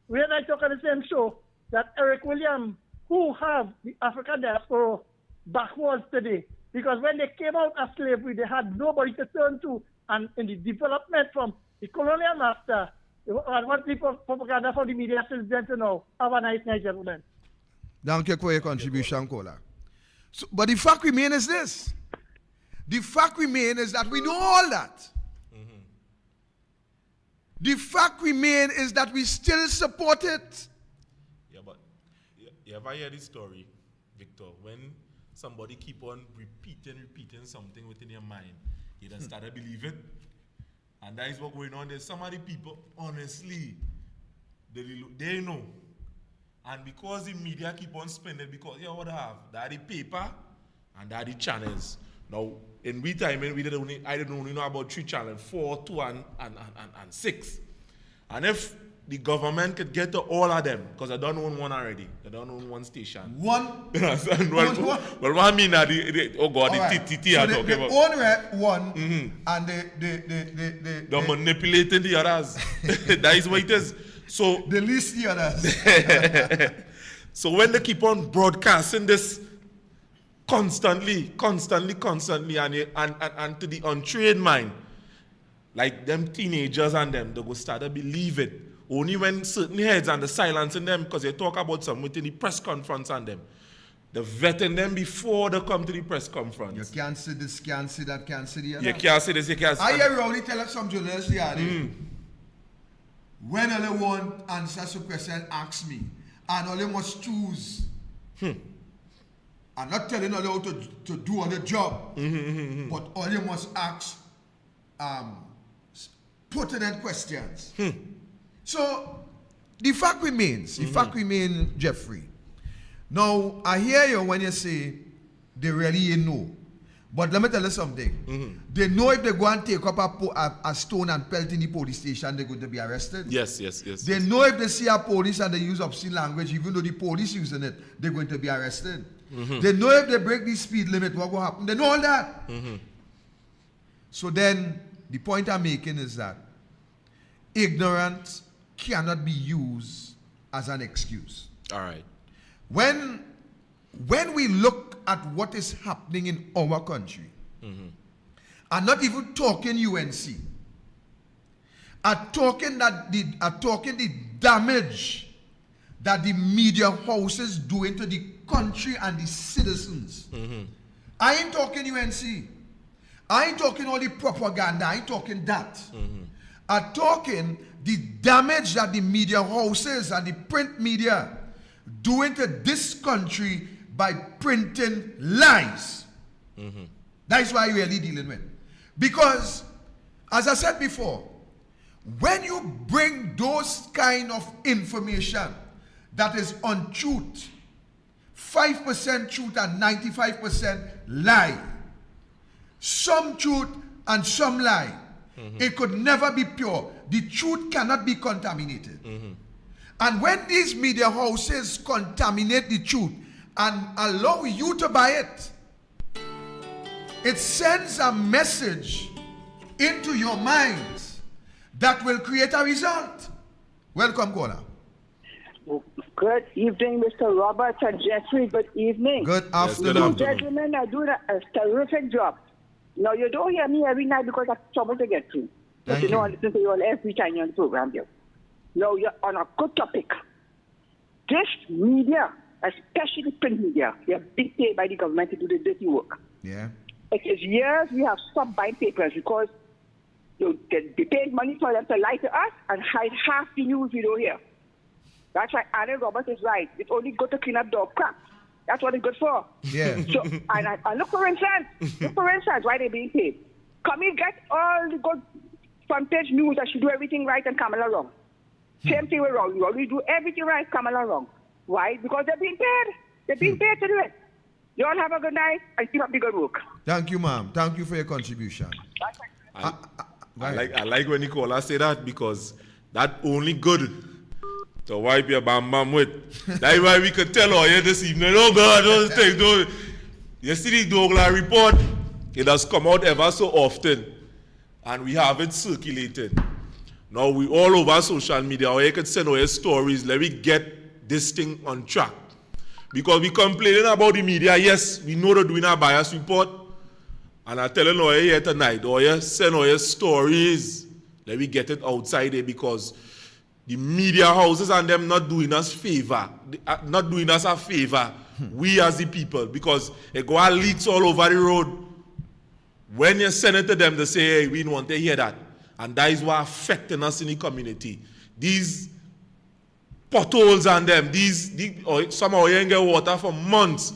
when I talk on the same show, that Eric Williams, who have the African diaspora backwards today, because when they came out of slavery, they had nobody to turn to. And in the development from the colonial master, and what people propaganda from the media since then to now. Have a nice night, gentlemen. Thank you for your contribution, caller. So, but the fact remains is this. The fact remains is that we know all that. Mm-hmm. The fact remains is that we still support it. Yeah, but you ever hear this story, Victor? When somebody keep on repeating something within your mind, you don't start to believe it. And that is what's going on. There's some of the people, honestly, they know. And because the media keep on spending, because you know what I have? That the paper, And that are the channels. Now, in we time, I didn't only know about 3 channels, 4, 2, and 6. And if the government could get to all of them, because I don't own one already. I don't own one station. One? Well, what I mean, oh God, the right. TTT So are they talking about. own one, and They're manipulating the others. That is what it is. So they list the others. So when they keep on broadcasting this constantly, and to the untrained mind, like them teenagers and them, they go start to believe it. Only when certain heads and the silencing them, because they talk about something within the press conference and them. They're vetting them before they come to the press conference. You can't say this, can't say that, can't say the other. You can't say this, you can't say I that. hear only tell some journalists the other day, when all they want answers to question, ask me. And all they must choose. I'm not telling all they how to do all the job. But all they must ask pertinent questions. So the fact remains, Jeffrey. Now, I hear you when you say they really know. But let me tell you something. They know if they go and take up a stone and pelt in the police station, they're going to be arrested. Yes. They know if they see a police and they use obscene language, even though the police using it, they're going to be arrested. They know if they break the speed limit, what will happen. They know all that. So then, the point I'm making is that ignorance cannot be used as an excuse. All right. When we look at what is happening in our country, and not even talking UNC, are talking the damage that the media houses doing to the country and the citizens. I ain't talking UNC. I ain't talking all the propaganda. I ain't talking that. I'm talking the damage that the media houses and the print media doing to this country by printing lies. That's why you're really dealing with. Because, as I said before, when you bring those kind of information that is untruth, 5% truth and 95% lie, some truth and some lie, it could never be pure. The truth cannot be contaminated. And when these media houses contaminate the truth and allow you to buy it, it sends a message into your minds that will create a result. Welcome, caller. Good evening, Mr. Roberts and Jeffrey. Good evening. Good afternoon. Good afternoon. Gentlemen are doing a terrific job. Now, you don't hear me every night because I have trouble to get through. But you know, I listen to you all every time you're on the program here. Now, you're on a good topic. This media, especially print media, they are being paid by the government to do the dirty work. Yeah. It is years we have stopped buying papers because they paid money for them to lie to us and hide half the news we don't hear. That's why Alan Roberts is right. It's only good to clean up dog crap. That's what it's good for. Yeah. So, and look for instance, why they're being paid. Come in, get all the good front page news that should do everything right and Kamala wrong. Same thing with wrong. You always do everything right, Kamala wrong. Why? Because they're being paid. They're being paid to do it. You all have a good night and keep up the good work. Thank you, ma'am. Thank you for your contribution. I like when Nicola say that because that only good to wipe your bam with. That's why we could tell all you this evening, oh God, those things, don't. You see the douglAR report, it has come out ever so often, and we have it circulated. Now we all over social media, or you can send all your stories, let me get this thing on track. Because we complaining about the media, yes, we know they're doing a bias report, and I'm telling you here tonight, or you send all your stories, let me get it outside there because the media houses and them not doing us a favor, we as the people, because it go out leaks all over the road. When you send it to them, they say, hey, we don't want to hear that. And that is what affecting us in the community. These potholes and them, somehow you ain't get water for months.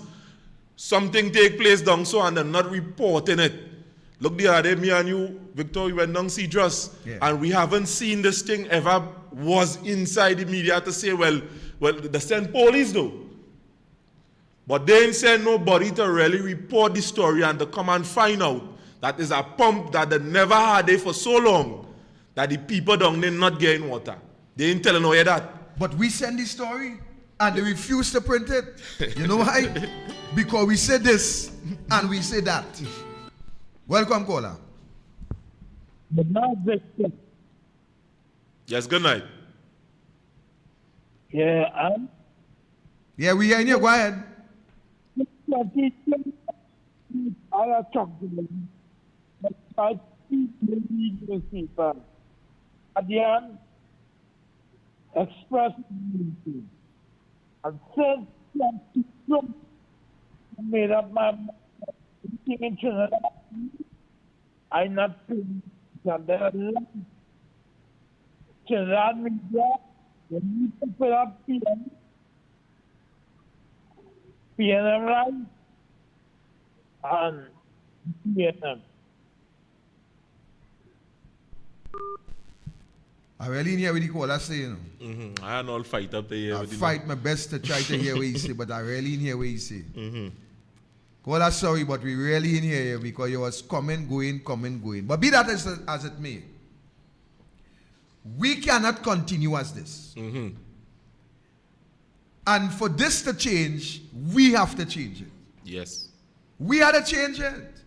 Something take place down so and they're not reporting it. Look the other day, me and you, Victor, we went down Cedrus, and we haven't seen this thing ever was inside the media to say, well, they send police though. But they ain't send nobody to really report the story and to come and find out that is a pump that they never had it for so long that the people down there not getting water. They ain't telling no that. But we send the story and they refuse to print it. You know why? Because we say this and we say that. Welcome, caller. Yes, good night. Yeah, Yeah, we hearing you. Go ahead. I have talked to them. But I speak to the people. At the end, express unity. And said that I made up my mind. In Trinidad, I'm not paying Trinidad media. They need to put up PNM right and PNM. I really hear what the caller say, you know. Mm-hmm. I had all fight up there. I fight my best to try to hear what he say, but I really hear what he say. Caller, sorry, but we really didn't hear you because you was coming, going. But be that as it may, we cannot continue as this. And for this to change, we have to change it. Yes. We have to change it.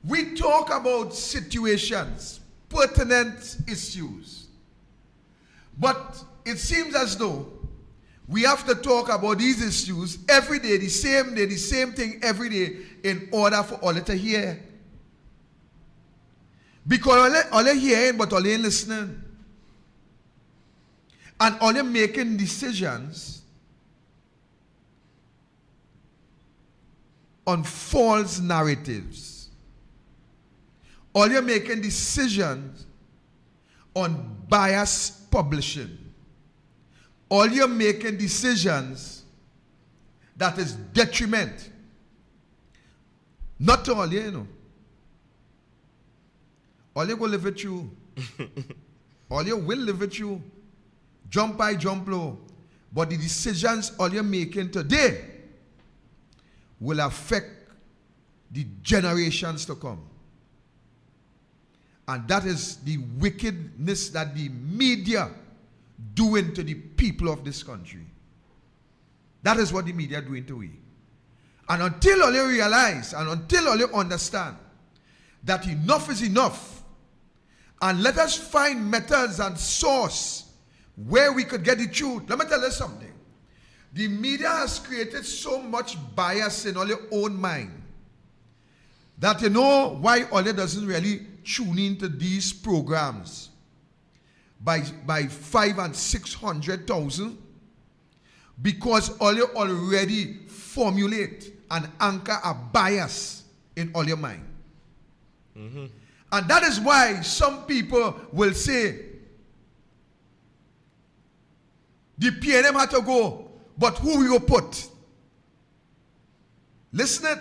We talk about situations, pertinent issues. But it seems as though we have to talk about these issues every day, the same thing every day, in order for all to hear. Because all hearing, but all listening. And all making decisions on false narratives. All you're making decisions on biased publishing. All you're making decisions that is detriment. Not to all you know. All you go live with you. All you will live with you. Jump high, jump low. But the decisions all you're making today will affect the generations to come. And that is the wickedness that the media doing to the people of this country. That is what the media doing to we. And until all you realize and until all you understand that enough is enough, and let us find methods and source where we could get the truth. Let me tell you something. The media has created so much bias in all your own mind that you know why Ole doesn't really tune into these programs by 500,000 and 600,000, because Ole already formulate and anchor a bias in all your mind. And that is why some people will say the PNM had to go, but who will you put? Listen it.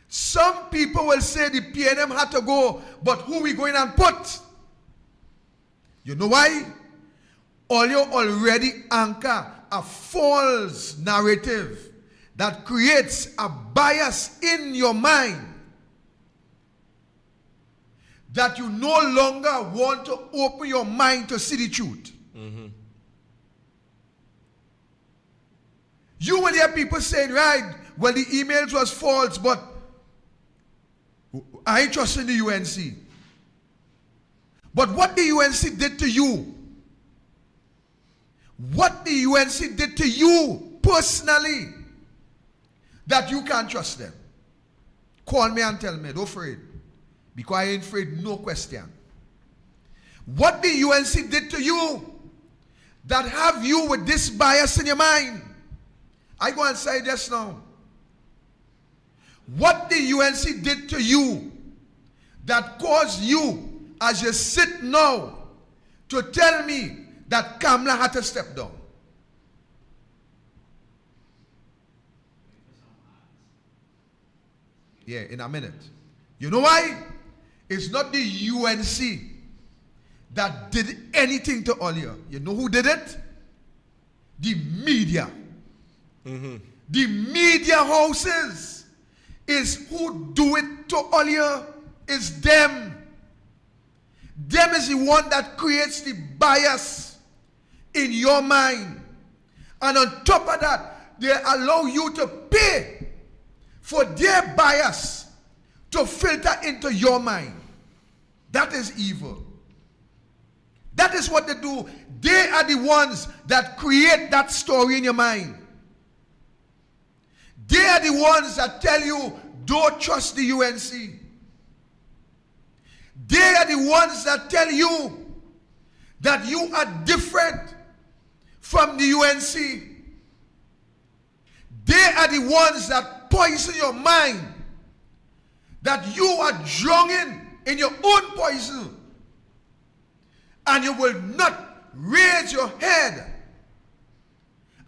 Some people will say the PNM had to go, but who we going and put? You know why? All you already anchor a false narrative that creates a bias in your mind that you no longer want to open your mind to see the truth. You will hear people saying, right, well, the emails was false, but I ain't trusting the UNC. But what the UNC did to you, what the UNC did to you personally, that you can't trust them. Call me and tell me, don't afraid. Because I ain't afraid, no question. What the UNC did to you, that have you with this bias in your mind. I go and say this now. What the UNC did to you that caused you, as you sit now, to tell me that Kamala had to step down. Yeah, in a minute. You know why? It's not the UNC that did anything to Olia. You know who did it? The media. The media houses is who do it to all you, is them. Them is the one that creates the bias in your mind. And on top of that, they allow you to pay for their bias to filter into your mind. That is evil. That is what they do. They are the ones that create that story in your mind. They are the ones that tell you, don't trust the UNC. They are the ones that tell you that you are different from the UNC. They are the ones that poison your mind, that you are drowning in your own poison, and you will not raise your head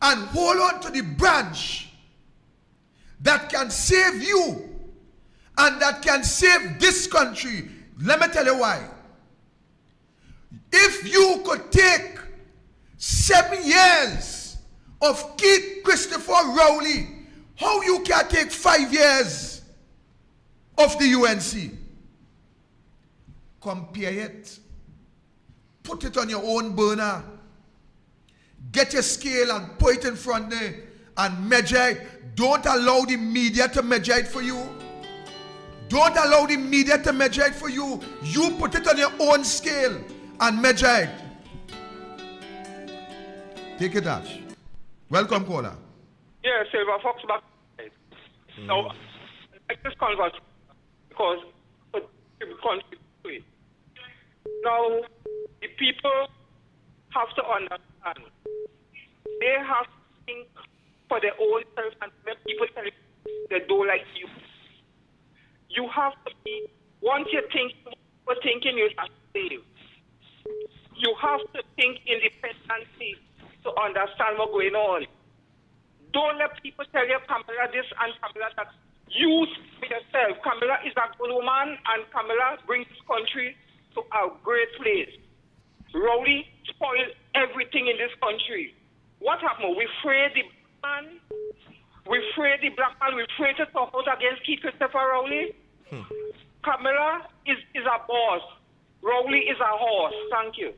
and hold on to the branch that can save you and that can save this country. Let me tell you why. If you could take 7 years of Keith Christopher Rowley, how you can take 5 years of the UNC? Compare it. Put it on your own burner. Get your scale and put it in front there and measure it. Don't allow the media to measure it for you. Don't allow the media to measure it for you. You put it on your own scale and measure it. Take it, Ash. Welcome, caller. Yeah, Silver Fox back. Now, I like this conversation because people contribute to it. Now, the people have to understand. They have to think for their own self, and when people tell you they don't like you, you have to be, once you think, for thinking you're a slave, you have to think independently to understand what's going on. Don't let people tell you Kamala this and Kamala that. You for yourself. Kamala is a good woman, and Kamala brings this country to a great place. Rowley spoiled everything in this country. What happened? We freed the black man. We freed the black man. We freed to talk out against Keith Christopher Rowley. Kamala is a boss. Rowley is a horse. Thank you.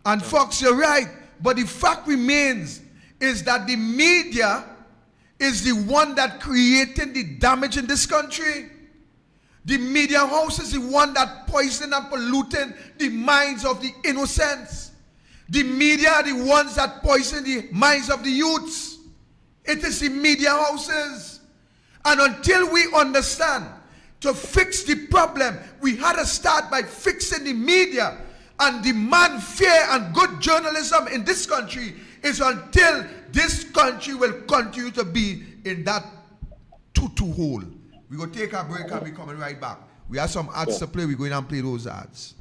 And Fox, you're right. But the fact remains is that the media is the one that created the damage in this country. The media house is the one that poisoned and polluted the minds of the innocents. The media are the ones that poison the minds of the youths. It is the media houses. And until we understand, to fix the problem, we had to start by fixing the media and demand fair and good journalism in this country. Is until this country will continue to be in that tutu hole. We're going to take a break and we're coming right back. We have some ads to play. We're going to play those ads.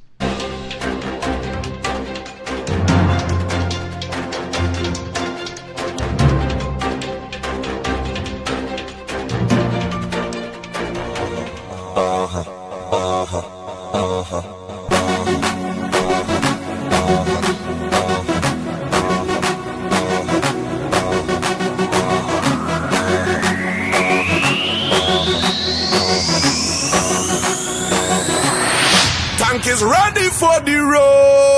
Tank is ready for the road.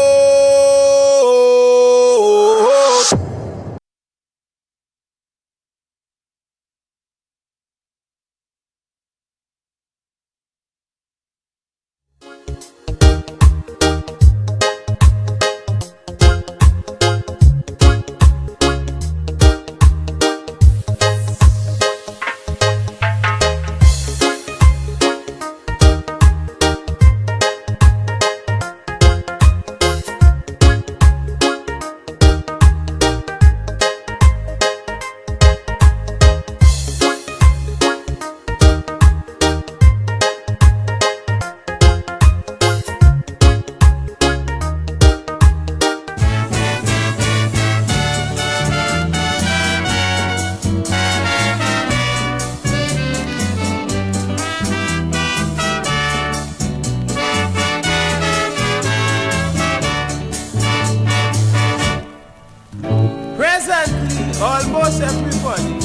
Presently, almost everybody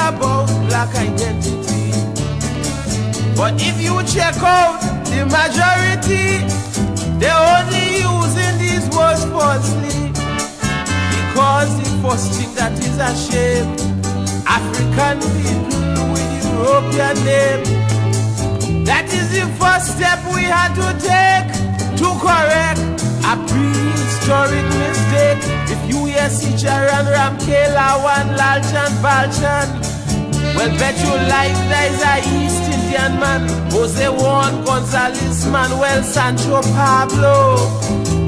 about black identity. But if you check out the majority, they're only using these words falsely. Because the first thing that is a shame, African people with European name. That is the first step we had to take to correct a prehistoric mistake. If you hear Sicharan, Ramkela, Wan, Lalchan, Balchan, well, bet your life there is a East Indian man, Jose Juan Gonzalez, Manuel Sancho Pablo.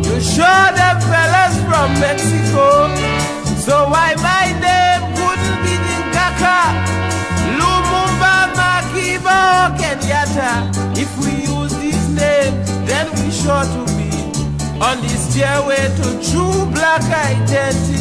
You sure them fellas from Mexico? So why my name couldn't be Dinkaka, Lumumba, Makiba, or Kenyatta? If we use these names, then we sure to be on the stairway to true black identity.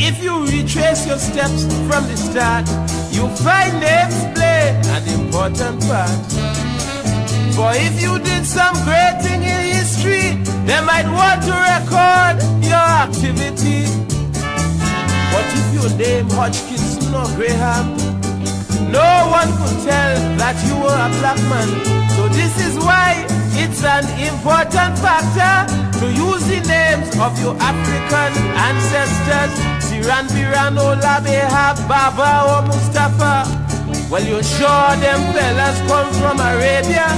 If you retrace your steps from the start, you find names play an important part. For if you did some great thing in history, they might want to record your activity. But if you name Hodgkinson or Graham, no one could tell that you were a black man. So this is why it's an important factor to use the names of your African ancestors, Siran, Biran, Ola, Behab, Baba, or Mustafa. Well, you sure them fellas come from Arabia,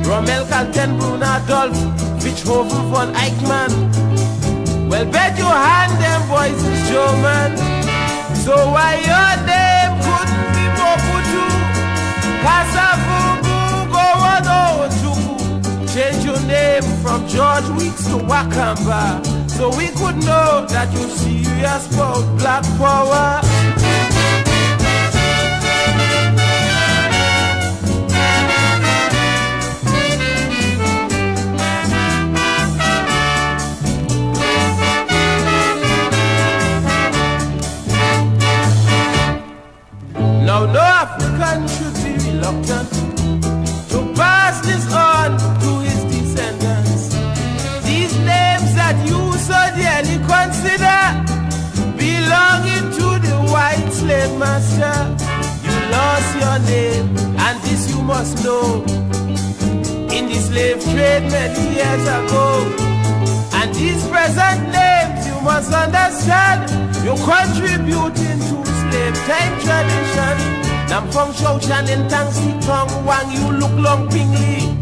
Rommel, Calten, Bruno, Adolf, Fitzhofen, von Eichmann. Well, bet you hand them boys is German. So why your name couldn't be Mobutu, Kasavubu, Gowano, Chuku? Change your name from George Weeks to Wakamba, so we could know that you're serious about black power. Now no African should be reluctant to pass this on to his descendants. These names that you so dearly consider belonging to the white slave master. You lost your name, and this you must know, in the slave trade many years ago. And these present names you must understand, you're contributing to slave time tradition. Nam Fong Shou Chan and Tang Si Tong Wang, you look long pingly.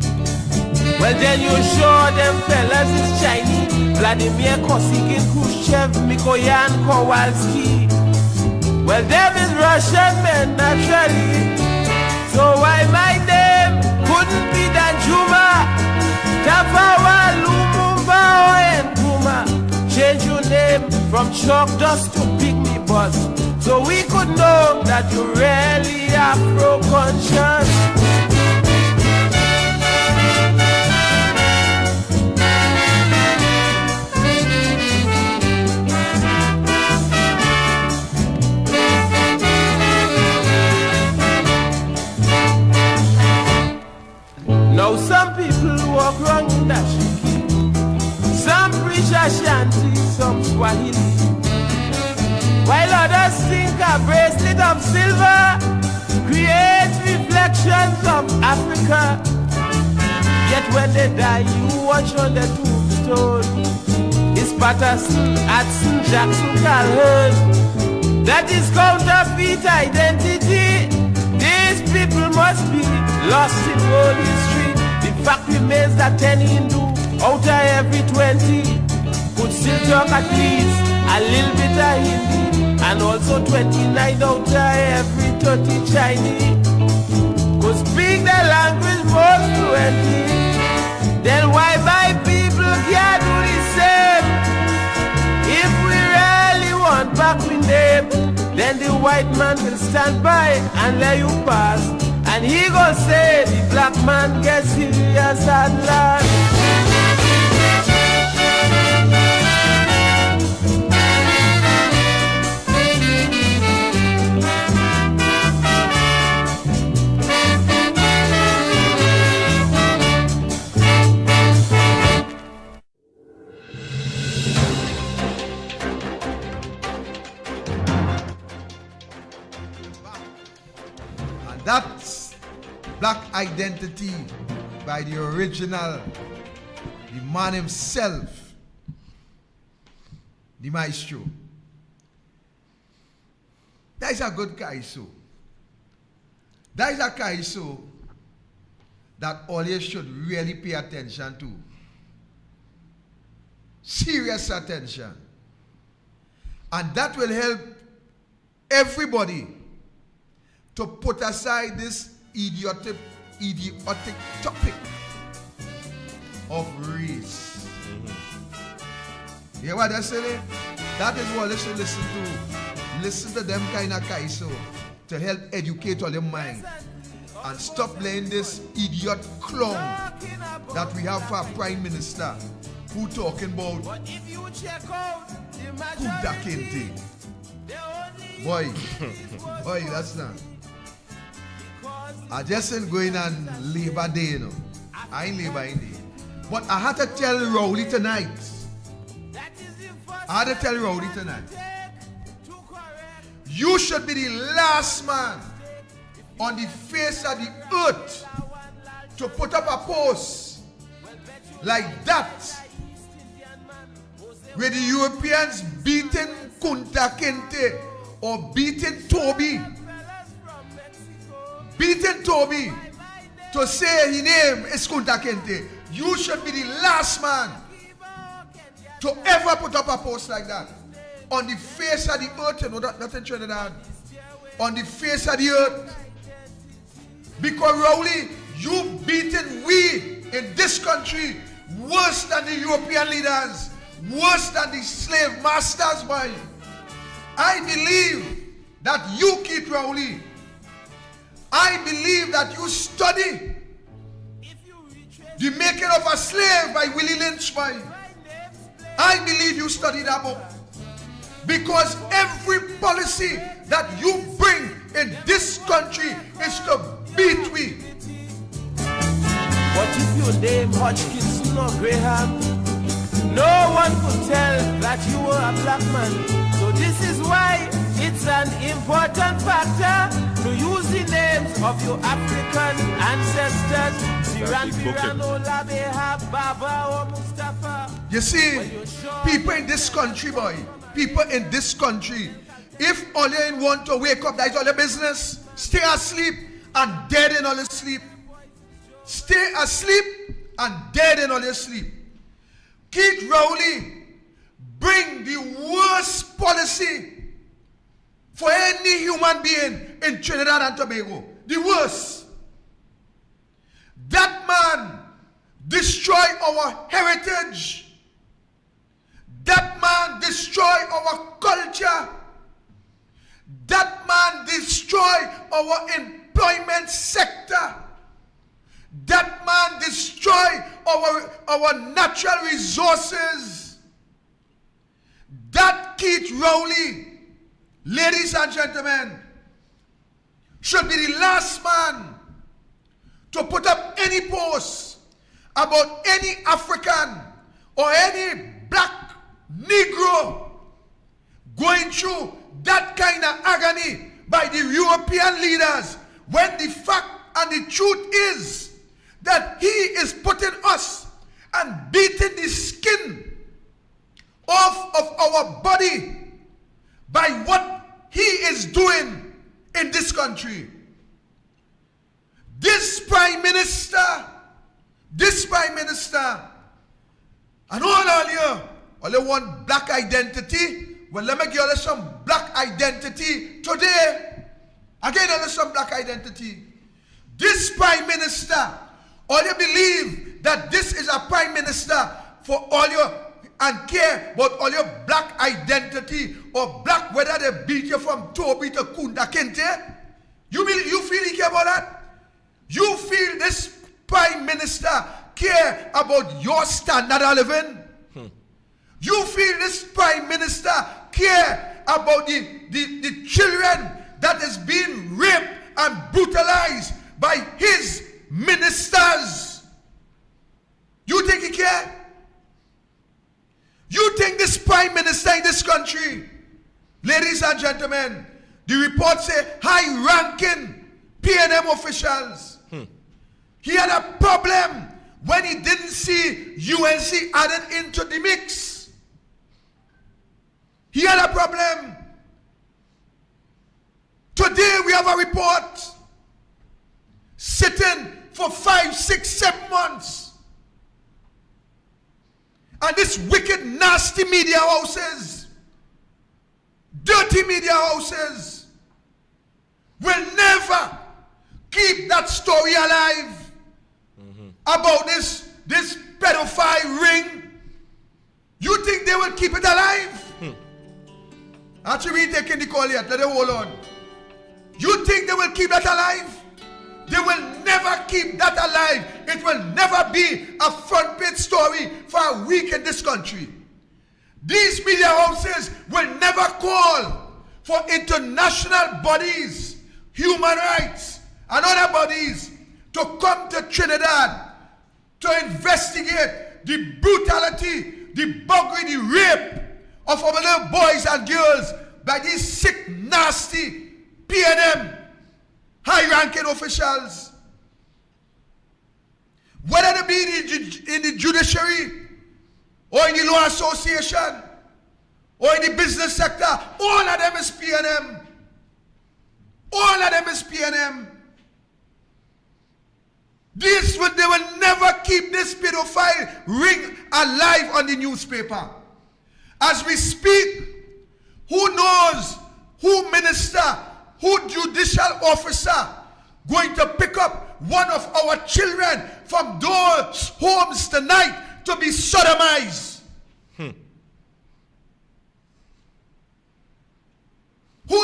Well then you sure them fellas is Chinese, Vladimir Kosygin, Khrushchev, Mikoyan, Kowalski. Well them is Russian men naturally. So why my name couldn't be Danjuma, Tafawa, Lumumba, or Nkrumah? Change your name from chalk dust to pygmy bust, so we could know that you're really Afro-conscious. Now some people walk around in dashiki, some preach Ashanti, some Swahili, while others think a bracelet of silver creates reflections of Africa. Yet when they die, you watch on the tombstone, it's Patterson, Hudson, Jackson, Calhoun. That is counterfeit identity. These people must be lost in world history. The fact remains that 10 Hindu out of every 20 could still talk at least a little bit of Hindi, and also 29 out of every 30 Chinese could speak the language most fluently. Then why my people can't do the same? If we really want back we name, then the white man will stand by and let you pass, and he gon' say the black man gets serious at last. identity by the original, the man himself, the maestro. That is a good Kaiso. That is a Kaiso that all you should really pay attention to. Serious attention. And that will help everybody to put aside this idiotic topic of race. You hear what they're saying? That is what they should listen to. Listen to them kind of Kaiso to help educate all your mind. And stop playing this idiot clown that we have for our Prime Minister who talking about Kunta Kinte. Boy, that's not. I just ain't going on Labor Day, you know. I ain't Labor Day. But I had to tell Rowley tonight. You should be the last man on the face of the earth to put up a post like that where the Europeans beating Kunta Kinte or beating Toby to say his name is Kunta Kinte. You should be the last man to ever put up a post like that on the face of the earth. You know that, not in Trinidad. On the face of the earth. Because Rowley, you beaten we in this country worse than the European leaders, worse than the slave masters, boy. I believe that you, Keith Rowley, I believe that you study The Making of a Slave by Willie Lynch, boy. I believe you study that book. Because every policy that you bring in this country is to beat we. But if your name Hodgkinson or Graham, no one could tell that you were a black man. So this is why it's an important factor to use the names of your African ancestors. You see, people in this country, boy, people in this country, if all you want to wake up, that is all your business. Stay asleep and dead in all your sleep. Stay asleep and dead in all your sleep. Keith Rowley bring the worst policy for any human being in Trinidad and Tobago. The worst. That man destroy our heritage. That man destroy our culture. That man destroy our employment sector. That man destroy our natural resources. That Keith Rowley, ladies and gentlemen, should be the last man to put up any post about any African or any black Negro going through that kind of agony by the European leaders, when the fact and the truth is that he is putting us and beating the skin off of our body by what he is doing in this country. This Prime Minister, and all you want black identity. Well, let me give you some black identity today. Again, some black identity. This Prime Minister, all you believe that this is a Prime Minister for all your and care about all your black identity or black, whether they beat you from Toby to Kunta Kinte. You feel he care about that? You feel this Prime Minister care about your standard of living? You feel this Prime Minister care about the children that is being raped and brutalized by his ministers? You think he care? You think this Prime Minister in this country, ladies and gentlemen, the report say high-ranking PNM officials, He had a problem when he didn't see UNC added into the mix. He had a problem. Today we have a report sitting for 5, 6, 7 months. And this wicked, nasty media houses, dirty media houses, will never keep that story alive about this pedophile ring. You think they will keep it alive? Actually, we taking the call yet. Let them hold on. You think they will keep that alive? They will never keep that alive. It will never be a front page story for a week in this country. These media houses will never call for international bodies, human rights, and other bodies to come to Trinidad to investigate the brutality, the buggery, the rape of our little boys and girls by these sick, nasty PNM high-ranking officials. Whether they be in the judiciary or in the law association or in the business sector, all of them is PNM. All of them is PNM. They will never keep this pedophile ring alive on the newspaper. As we speak, who knows who minister, who judicial officer going to pick up one of our children from those homes tonight to be sodomized? Who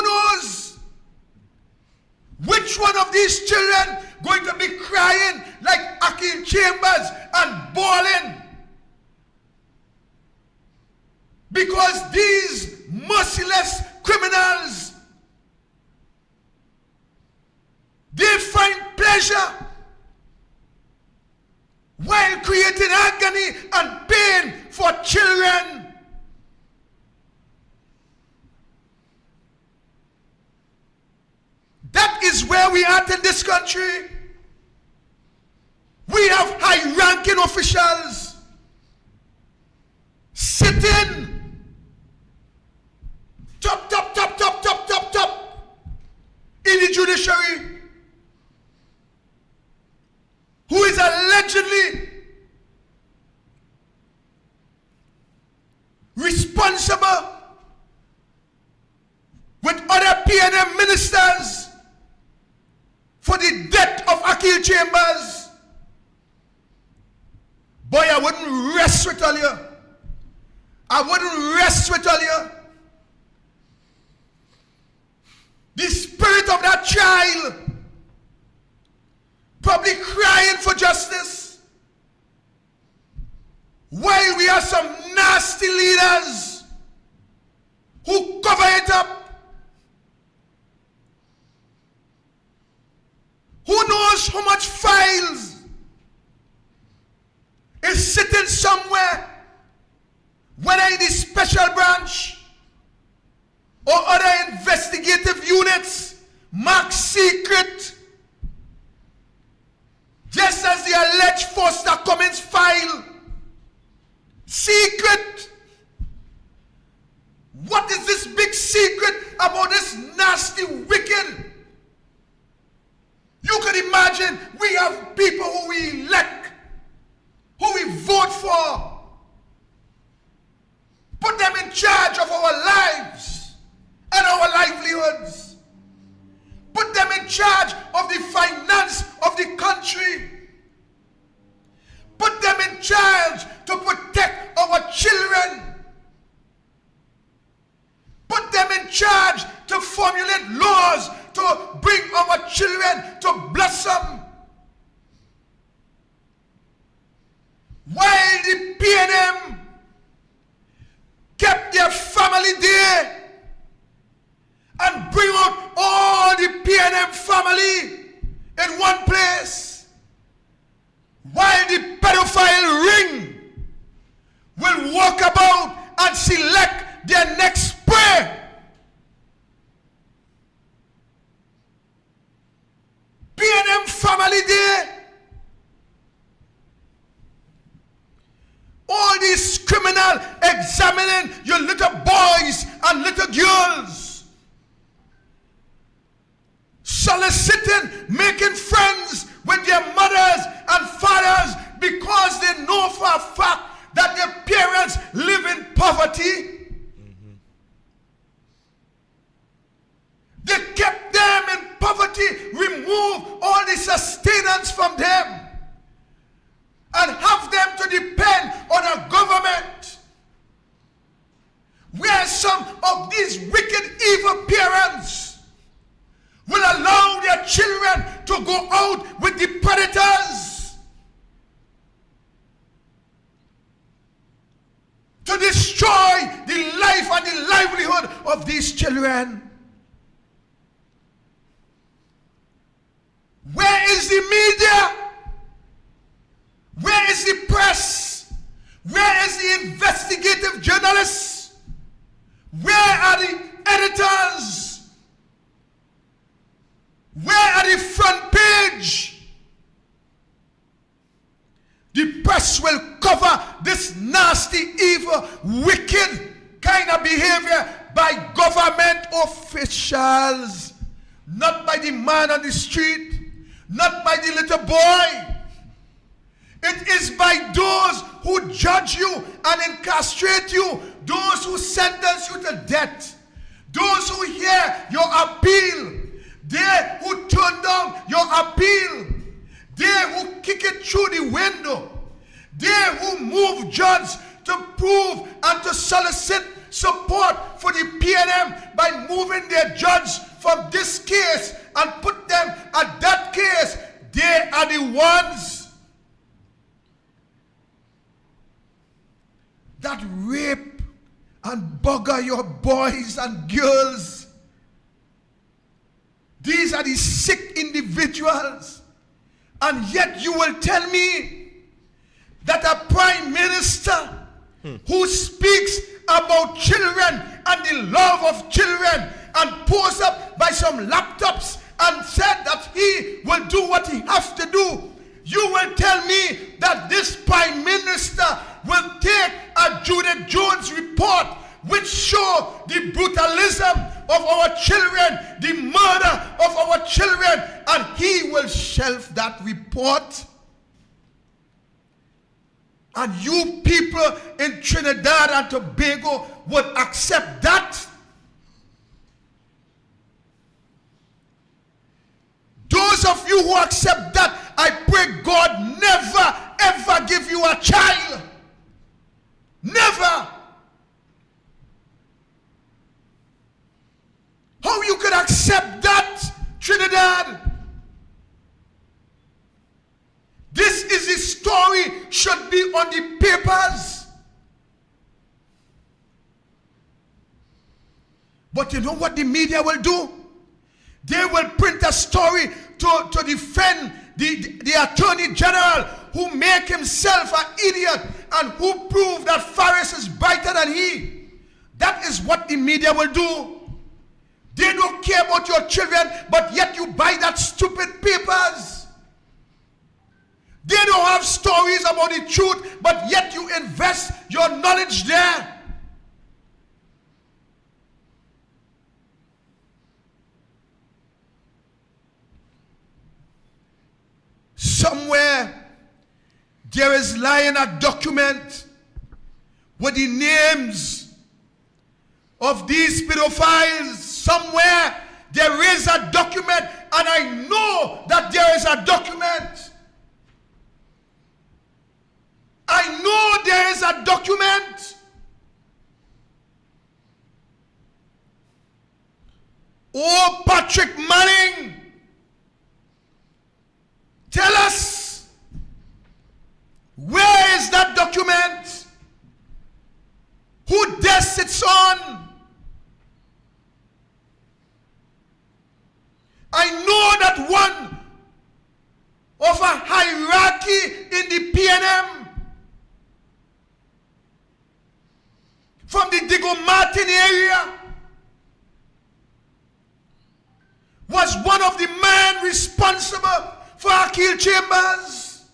knows which one of these children going to be crying like Akin Chambers and bawling because these merciless criminals, they find pleasure while creating agony and pain for children. That is where we are in this country. We have high-ranking officials sitting top in the judiciary, who is allegedly responsible with other PNM ministers for the death of Akil Chambers. Boy, I wouldn't rest with all you. I wouldn't rest with all you. The spirit of that child probably crying for justice, while we have some nasty leaders who cover it up. Who knows how much files is sitting somewhere, whether in the special branch or other investigative units, marked secret, just as the alleged Foster Cummins file, secret. What is this big secret about this nasty, wicked? You can imagine we have people who we elect, who we vote for, put them in charge of our lives and our livelihoods, put them in charge of the finance of the country, put them in charge to protect our children, put them in charge to formulate laws to bring our children to blossom, while the PNM kept their family there and bring out all the PNM family in one place, while the pedophile ring will walk about and select their next prey. PNM family there criminal examining your little boys and little girls. Soliciting, making friends with their mothers and fathers because they know for a fact that their parents live in poverty. They kept them in poverty, remove all the sustenance from them, and have them to depend on a government where some of these wicked, evil parents will allow their children to go out with the predators to destroy the life and the livelihood of these children. Where is the media? Where is the press? Where is the investigative journalists? Where are the editors? Where are the front page? The press will cover this nasty, evil, wicked kind of behavior by government officials, not by the man on the street, not by the little boy. It is by those who judge you and incarcerate you, those who sentence you to death, those who hear your appeal, they who turn down your appeal, they who kick it through the window, they who move judges to prove and to solicit support for the PNM by moving their judge from this case and put them at that case. They are the ones that rape and bugger your boys and girls. These are the sick individuals. And yet you will tell me that a prime minister who speaks about children and the love of children and pose up by some laptops and said that he will do what he has to do, you will tell me that this prime minister will take a Judith Jones report which show the brutalism of our children, the murder of our children, and he will shelf that report? And you people in Trinidad and Tobago would accept that? Those of you who accept that, I pray God never ever give you a child. Never. How you could accept that, Trinidad? This is the story, should be on the papers. But you know what the media will do? They will print a story to defend the Attorney General, who make himself an idiot and who prove that Faris is brighter than he. That is what the media will do. They don't care about your children, but yet you buy that stupid papers. They don't have stories about the truth, but yet you invest your knowledge there. Somewhere there is lying a document with the names of these pedophiles. Somewhere there is a document, and I know that there is a document. I know there is a document. Oh, Patrick Manning, tell us, where is that document? Who desk it's on? I know that one of a hierarchy in the PNM, from the Digo Martin area, was one of the men responsible for Akil Chambers.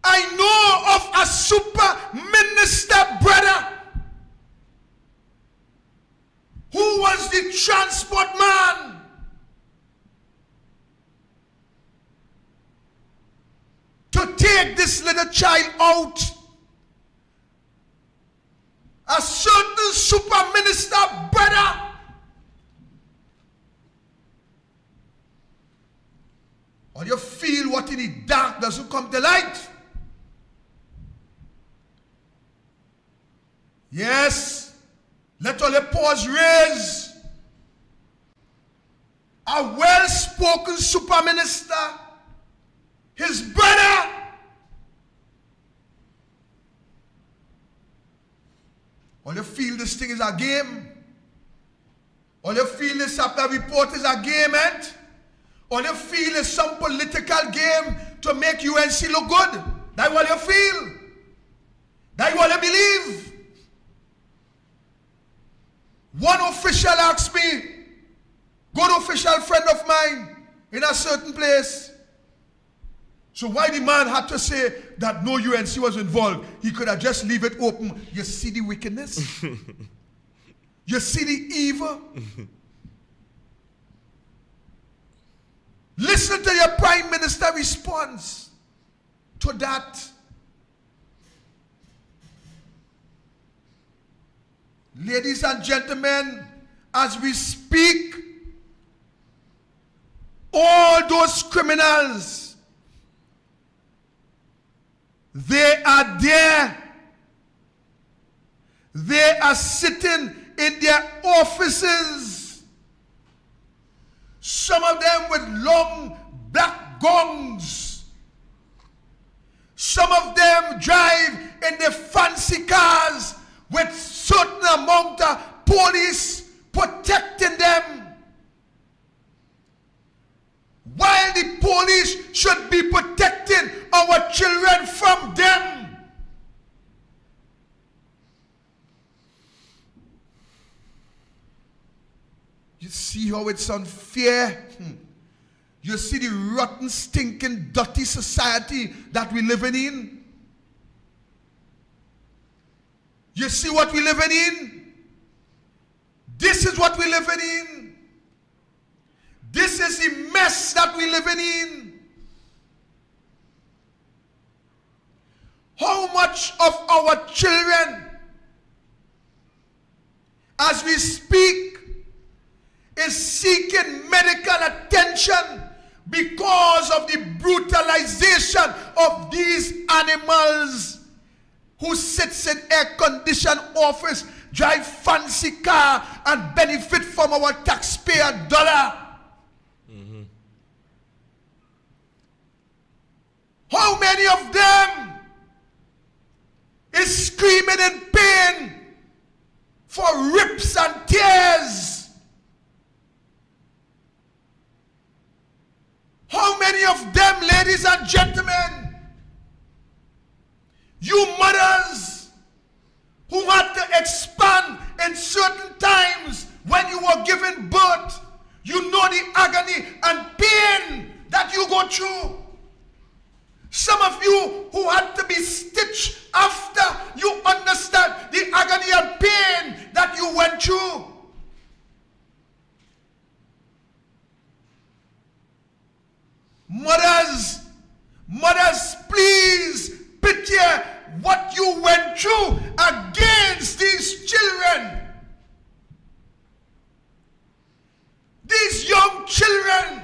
I know transport man to take this little child out. A certain super minister brother or you feel what in the dark doesn't come to light. Yes, let all the paws raise. A well-spoken super minister, his brother, all you feel this thing is a game. All you feel this after report is a game, eh? All you feel is some political game to make UNC look good. That's what you feel. That's what you believe. One official asked me, good official friend of mine in a certain place. So why the man had to say that no UNC was involved? He could have just leave it open. You see the wickedness? You see the evil? Listen to your Prime Minister response to that. Ladies and gentlemen, as we speak, all those criminals, they are there. They are sitting in their offices. Some of them with long black gongs. Some of them drive in the fancy cars with certain amount of police protecting them. While the police should be protecting our children from them. You see how it's unfair? You see the rotten, stinking, dirty society that we're living in? You see what we're living in? This is what we're living in. This is the mess that we're living in. How much of our children, as we speak, is seeking medical attention because of the brutalization of these animals who sits in air-conditioned office, drive fancy car, and benefit from our taxpayer dollar. How many of them is screaming in pain for rips and tears? How many of them, ladies and gentlemen, you mothers who had to expand in certain times when you were giving birth, you know the agony and pain that you go through. Some of you who had to be stitched after, you understand the agony and pain that you went through. Mothers, please picture what you went through against these children. These young children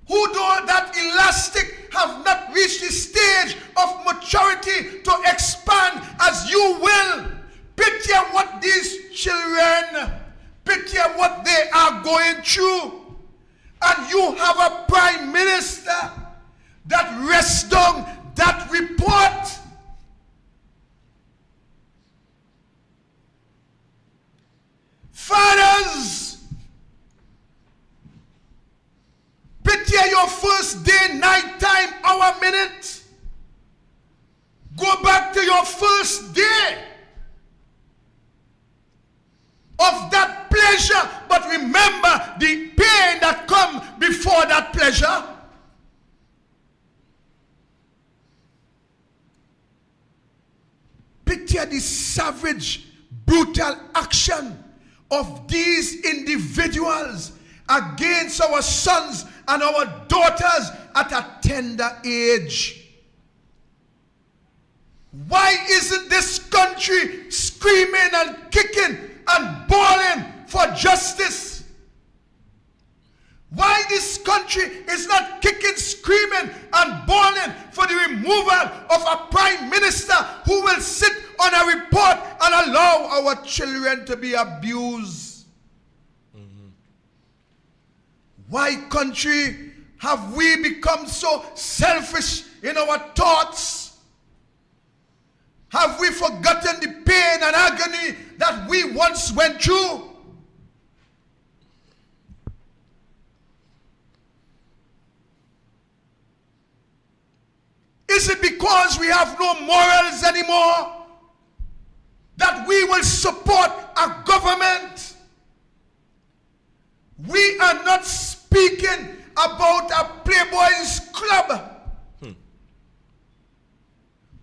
who, though that elastic, have not reached the stage of maturity to expand as you will. Picture what these children, picture what they are going through. And you have a prime minister that rests on that report. Fathers, picture your first day, night time, hour, minute. Go back to your first day of that pleasure, but remember the pain that comes before that pleasure. Picture the savage, brutal action of these individuals against our sons and our daughters at a tender age? Why isn't this country screaming and kicking and bawling for justice? Why this country is not kicking, screaming and bawling for the removal of a prime minister who will sit on a report and allow our children to be abused? Why, country, have we become so selfish in our thoughts? Have we forgotten the pain and agony that we once went through? Is it because we have no morals anymore that we will support a government? We are not speaking about a Playboys Club.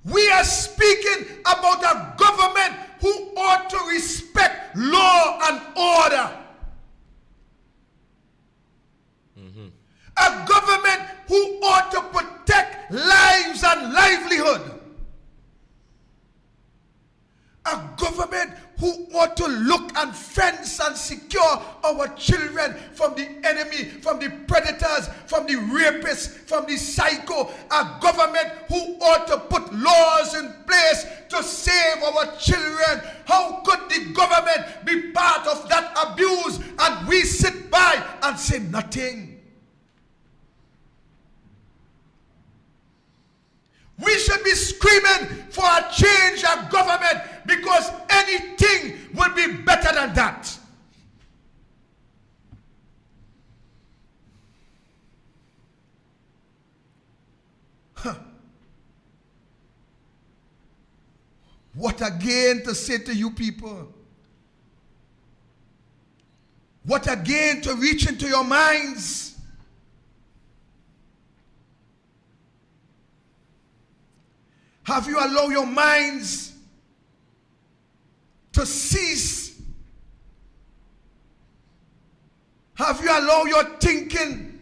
We are speaking about a government who ought to respect law and order. A government who ought to protect lives and livelihood. A government who ought to look and fence and secure our children from the enemy, from the predators, from the rapists, from the psycho. A government who ought to put laws in place to save our children. How could the government be part of that abuse and we sit by and say nothing? We should be screaming for a change of government because anything will be better than that. What again to say to you people? What again to reach into your minds? Have you allowed your minds to cease? Have you allowed your thinking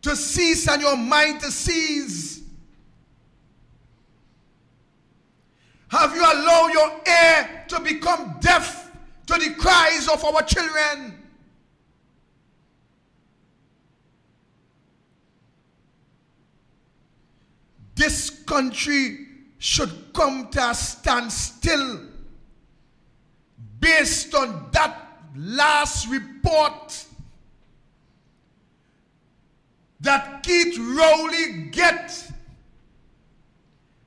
to cease and your mind to cease? Have you allowed your ear to become deaf to the cries of our children? This country should come to a standstill based on that last report that Keith Rowley get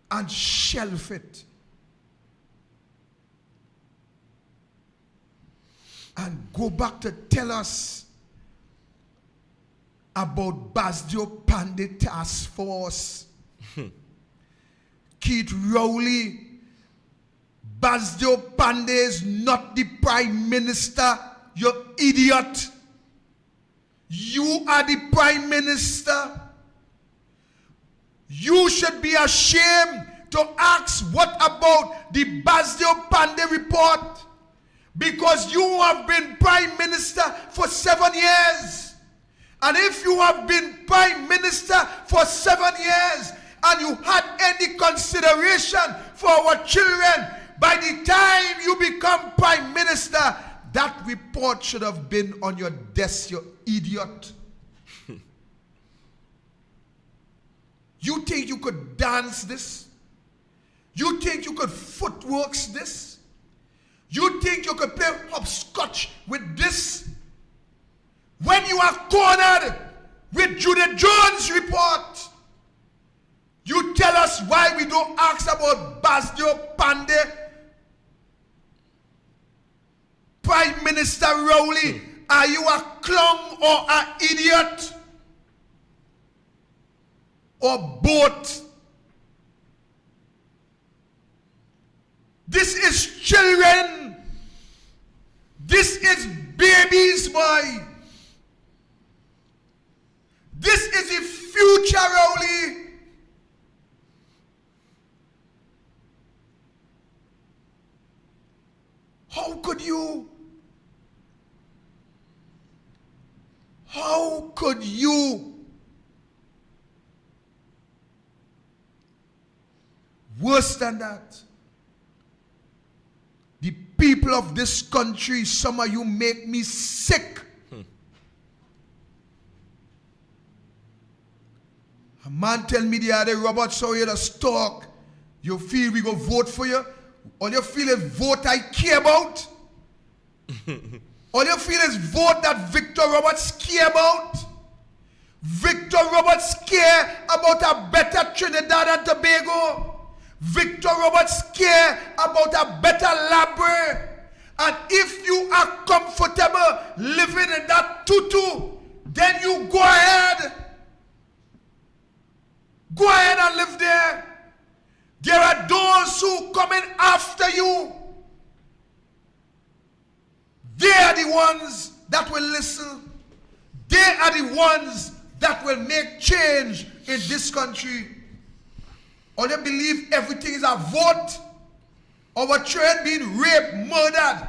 and shelf it and go back to tell us about Basdio Pandey Task Force. Keith Rowley, Basdio Pandey is not the prime minister, you idiot. You are the prime minister. You should be ashamed to ask what about the Basdio Pandey report, because you have been prime minister for 7 years. And if you have been prime minister for 7 years and you had any consideration for our children, by the time you become prime minister, that report should have been on your desk, you idiot. You think you could dance this? You think you could footworks this? You think you could play hopscotch with this? When you are cornered with Judith Jones' report, you tell us why we don't ask about Basdio Pandey. Prime Minister Rowley, are you a clown or an idiot? Or both? This is children. This is babies, boy. This is the future, Rowley. How could you could you? Worse than that, the people of this country, some of you make me sick. A man tell me the other day, Robert, so you just talk. You feel we go vote for you? All you feel is vote I care about? All you feel is vote that Victor Roberts care about? Victor Roberts care about a better Trinidad and Tobago. Victor Roberts care about a better library. And if you are comfortable living in that tutu, then you go ahead. Go ahead and live there. There are those who come in after you. They are the ones that will listen. They are the ones that will make change in this country. Or they believe everything is a vote. Our children being raped, murdered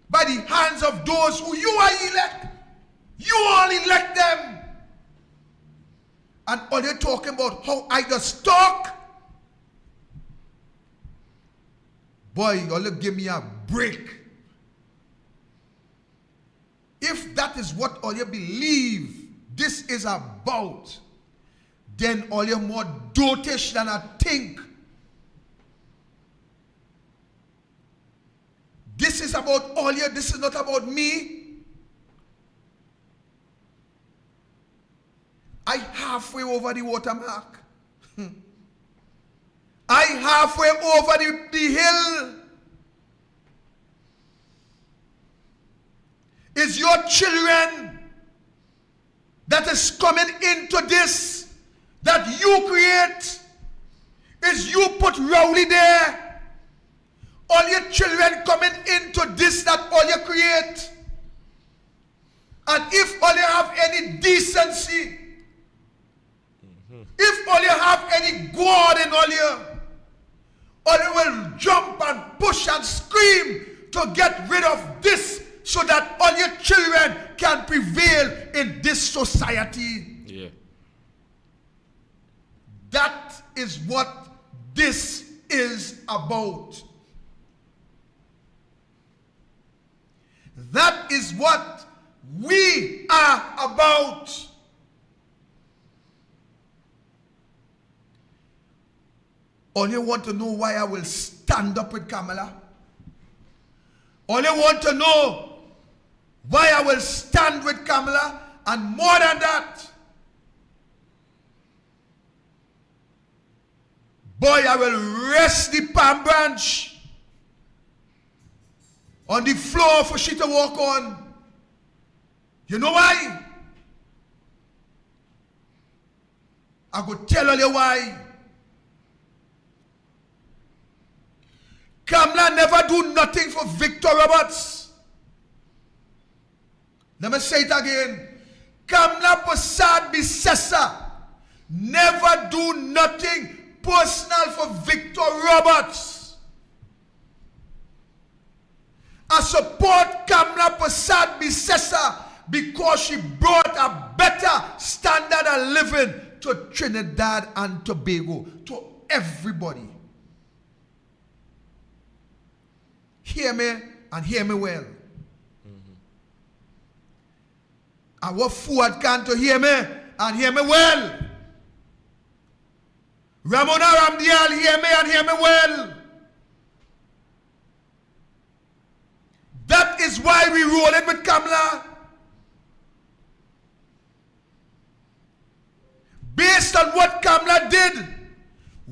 by the hands of those who you are elect. You all elect them. And all you're talking about how I just talk. Boy, you'll give me a break. If that is what all you believe this is about, then all you're more dotish than I think. This is about all you, this is not about me. I halfway over the watermark. I halfway over the hill. Is your children that is coming into this that you create? Is you put Rowley there? All your children coming into this that all you create? And if all you have any decency, if all you have any God in all you will jump and push and scream to get rid of this so that all your children can prevail in this society. Yeah. That is what this is about. That is what we are about. Only want to know why I will stand up with Kamala? Only want to know why I will stand with Kamala? And more than that, boy, I will rest the palm branch on the floor for she to walk on. You know why? I could tell all you why. Kamala never do nothing for Victor Roberts. Let me say it again. Kamala Prasad Bisesa never do nothing personal for Victor Roberts. I support Kamala Prasad Bisesa because she brought a better standard of living to Trinidad and Tobago, to everybody. Hear me and hear me well. I want Fuad Khan to hear me and hear me well. Ramona Ramdial, hear me and hear me well. That is why we rolling with Kamala. Based on what Kamala did,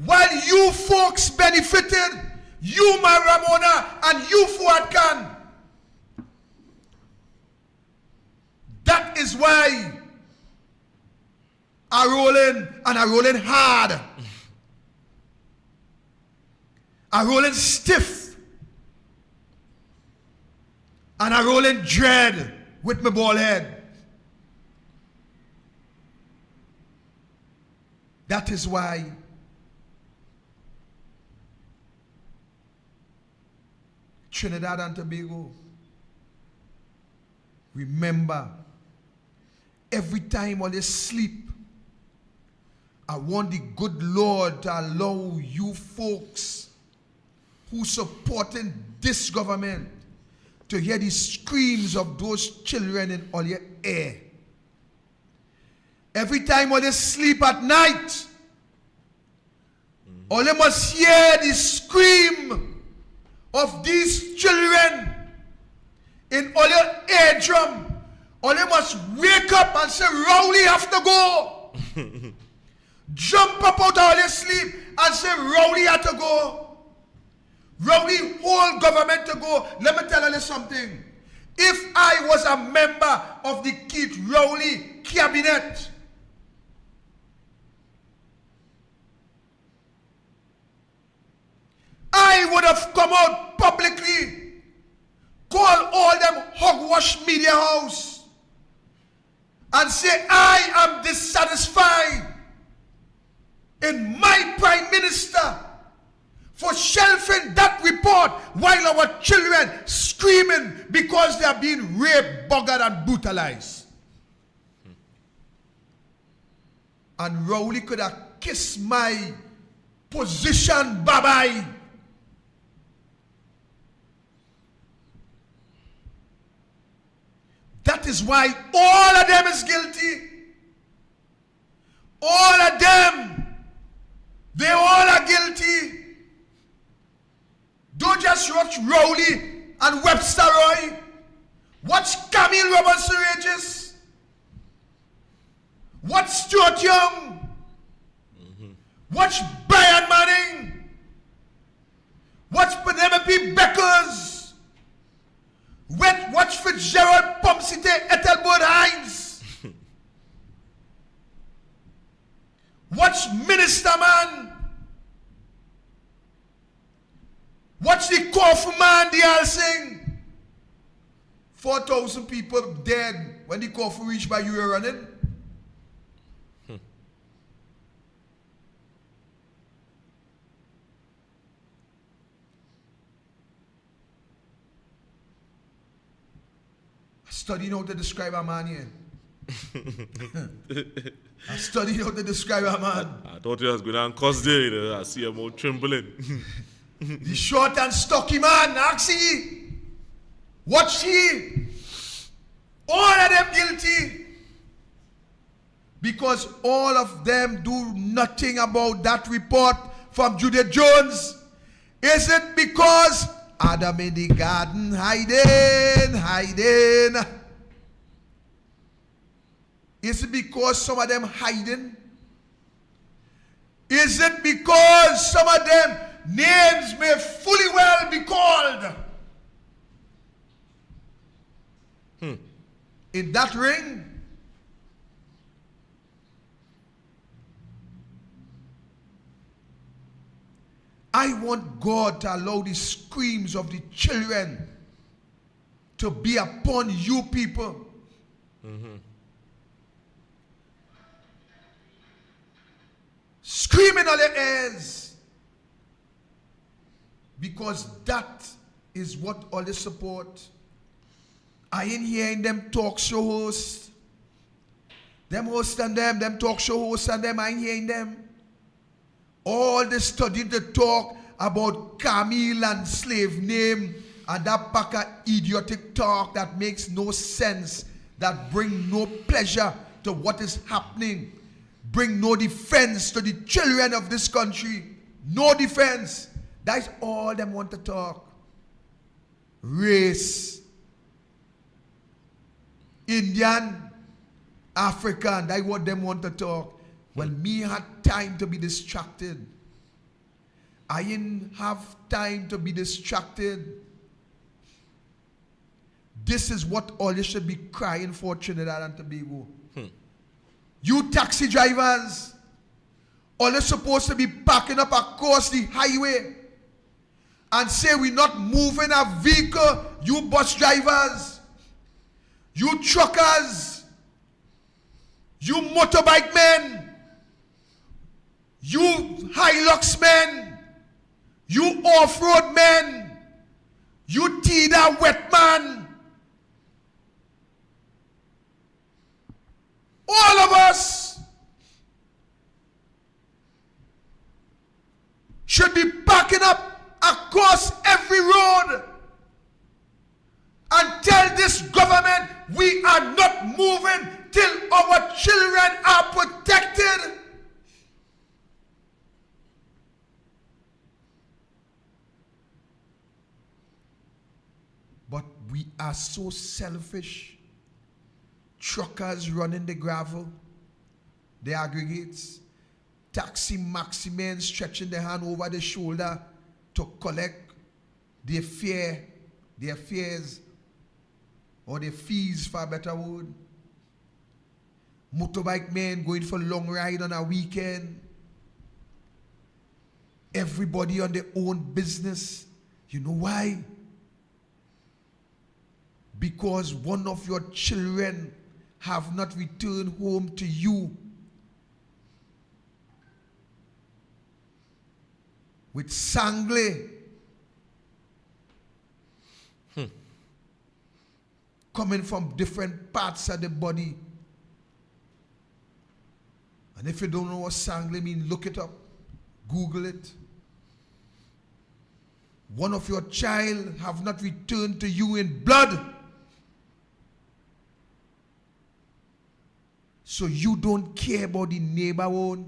while you folks benefited, you, my Ramona, and you, Fuad Khan. That is why I roll in, and I roll in hard. I roll in stiff. And I roll in dread with my bald head. That is why Trinidad and Tobago, remember, every time while they sleep, I want the good Lord to allow you folks who supporting this government to hear the screams of those children in all your ear. Every time when they sleep at night, all they must hear the scream of these children in all your eardrum. All they must wake up and say, Rowley have to go. Jump up out of all your sleep and say, Rowley have to go. Rowley whole government to go. Let me tell you something. If I was a member of the Keith Rowley cabinet, I would have come out publicly, call all them hogwash media house, and say, I am dissatisfied in my prime minister for shelving that report while our children screaming because they are being raped, buggered, and brutalized. And Rowley could have kissed my position bye-bye. That is why all of them is guilty. All of them. They all are guilty. Don't just watch Rowley and Webster Roy. Watch Camille Robinson Regis. Watch Stuart Young. Watch Brian Manning. Watch Penelope Beckers. Watch Fitzgerald Pomsite Ethelbert Hines. Watch Minister Man. Watch the Kofu Man, the Alsing. 4,000 people dead when the Kofu reached by you were running. Studying how to describe a man here. I studied how to describe a man. I thought you was going to cuss there. I see him all trembling. The short and stocky man, Axie. Watch he. All of them guilty. Because all of them do nothing about that report from Judith Jones. Is it because Adam in the garden hiding? Is it because some of them hiding? Is it because some of them names may fully well be called? In that ring? I want God to allow the screams of the children to be upon you people. Screaming all your ears. Because that is what all the support. I ain't hearing them talk show hosts. Them hosts and them talk show hosts and them, I ain't hearing them. All they study to talk about Camille and slave name and that pack of idiotic talk that makes no sense, that bring no pleasure to what is happening, bring no defense to the children of this country. No defense. That's all them want to talk. Race. Indian, African, that's what them want to talk. When me had time to be distracted. I didn't have time to be distracted. This is what all you should be crying for, Trinidad and Tobago. You taxi drivers, all you're supposed to be parking up across the highway and say we're not moving a vehicle. You bus drivers, you truckers, you motorbike men, you Hilux men, you off-road men, you Tida wet man. all of us should be backing up across every road and tell this government we are not moving till our children are protected. But we are so selfish. Truckers running the gravel, the aggregates, taxi maxi men stretching their hand over the shoulder to collect their fares or their fees, for a better word. Motorbike men going for long ride on a weekend. Everybody on their own business. You know why? Because one of your children have not returned home to you with sangle coming from different parts of the body. And if you don't know what sangle means, look it up. Google it. One of your child have not returned to you in blood. So you don't care about the neighborhood.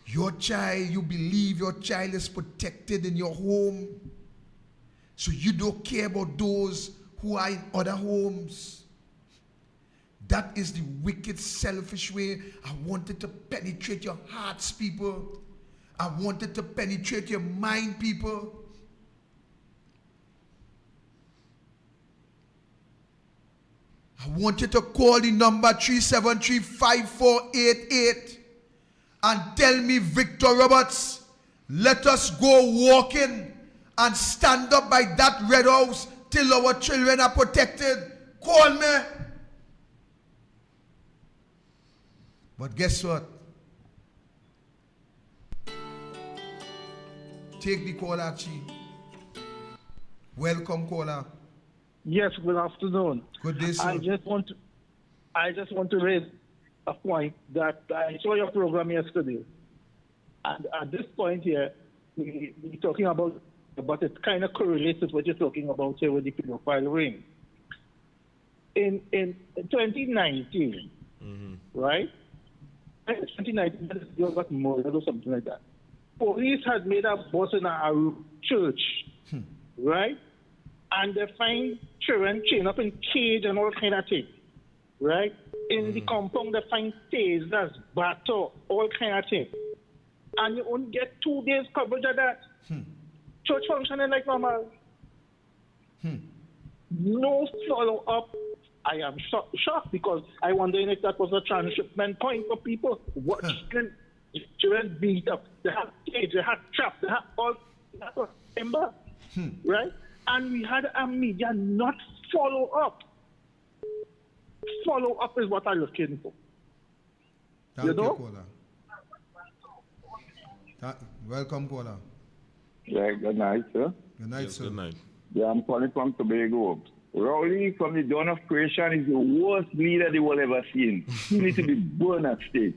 Your child, you believe your child is protected in your home. So you don't care about those who are in other homes. That is the wicked, selfish way. I wanted to penetrate your hearts, people. I wanted to penetrate your mind, people. I want you to call the number 373-5488 and tell me, Victor Roberts, let us go walking and stand up by that red house till our children are protected. Call me. But guess what? Take the caller, Chi. Welcome, caller. Yes, good afternoon. Good day, sir. I just want to raise a point that I saw your program yesterday. And at this point here, we're talking about, but it's kind of correlates with what you're talking about here with the pedophile ring. In 2019, right? In 2019, you got murdered or something like that. Police had made a bus in a church, right? And they find children chained up in cage and all kind of things, right? In the compound, they find tasers, batter, all kind of things. And you only get 2 days coverage of that. Church functioning like normal. No follow-up. I am shocked because I wondering if that was a transshipment point for people. What children beat up. They have cage, they have traps, they have all that was timber, right? And we had a media not follow up. Follow up is what I'm looking for. Thank you, caller. Welcome, caller. Yeah, good night, sir. Good night, sir. Good night. Yeah, I'm calling from Tobago. Rowley from the dawn of creation is the worst leader the world ever seen. He needs to be burned at stake.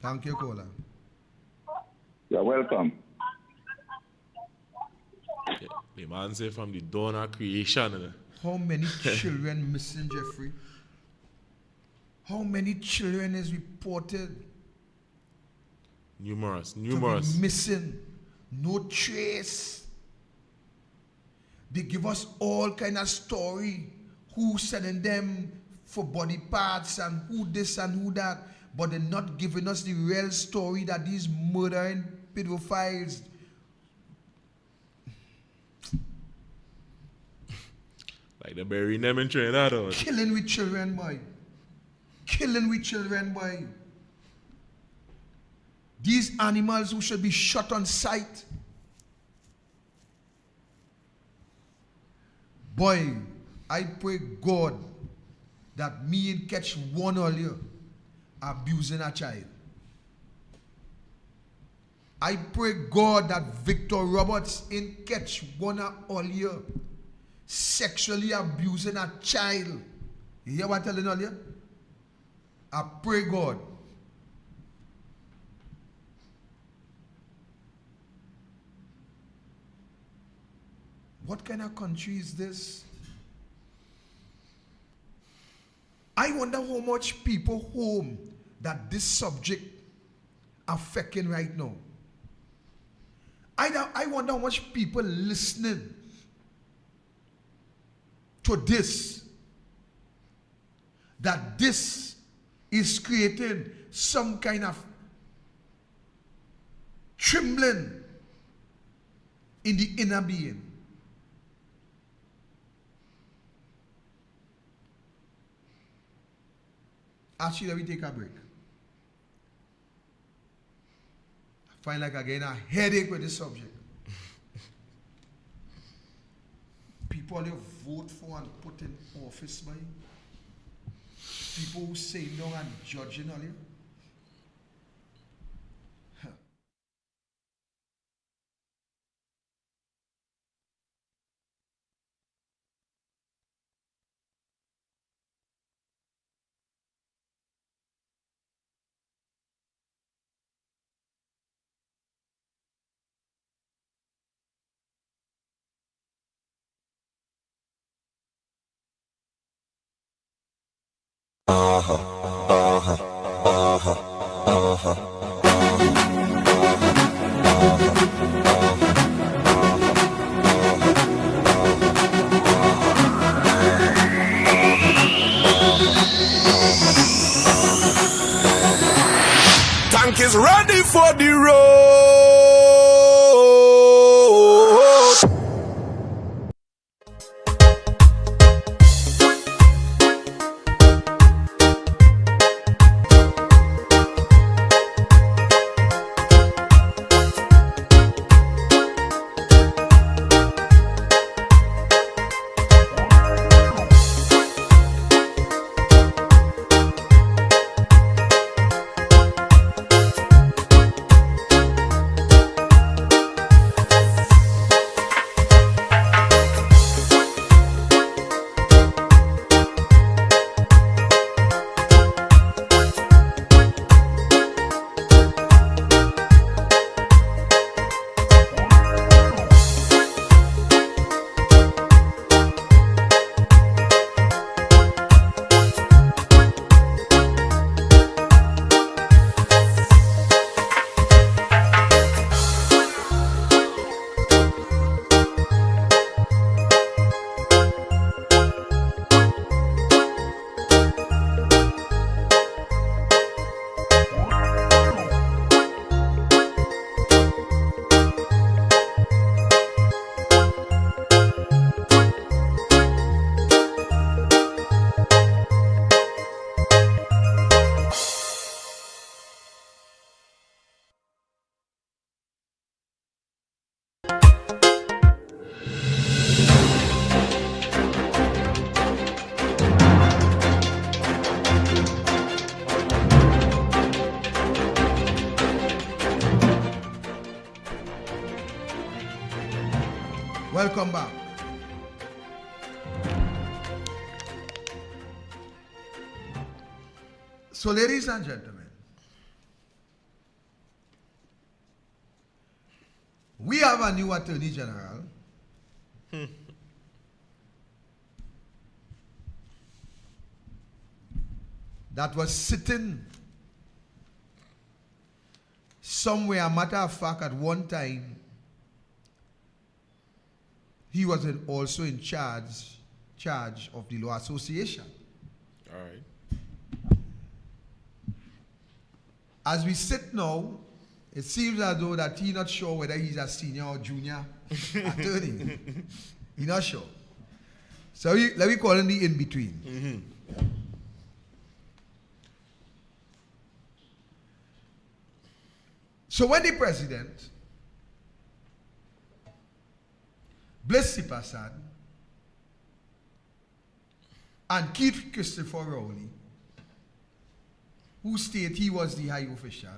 Thank you, caller. You're welcome. Yeah, the man say from the dawn of creation. How many children missing, Jeffrey? How many children is reported? Numerous. To be missing. No trace. They give us all kind of story. Who sending them for body parts and who this and who that. But they're not giving us the real story that these murdering pedophiles. Like they burying them in Trinidad. Or killing with children, boy. Killing with children, boy. These animals who should be shot on sight. Boy, I pray God that me and catch one earlier abusing a child. I pray God that Victor Roberts in catch one earlier sexually abusing a child. You hear what I'm telling all you? I pray God. What kind of country is this? I wonder how much people home that this subject affecting right now. I wonder how much people listening to this, that this is creating some kind of trembling in the inner being. Actually, let me take a break. I find like again a headache with this subject. People you vote for and put in office by people who say no and judging on you. Tank is ready for the road. Welcome back. So, ladies and gentlemen, we have a new Attorney General. That was sitting somewhere. A matter of fact, at one time, he was also in charge of the Law Association. All right. As we sit now, it seems as though that he's not sure whether he's a senior or junior attorney. He's not sure. So let me call him the in-between. Mm-hmm. So when the president, Blessy Passad, and Keith Christopher Rowley, who stated he was the high official,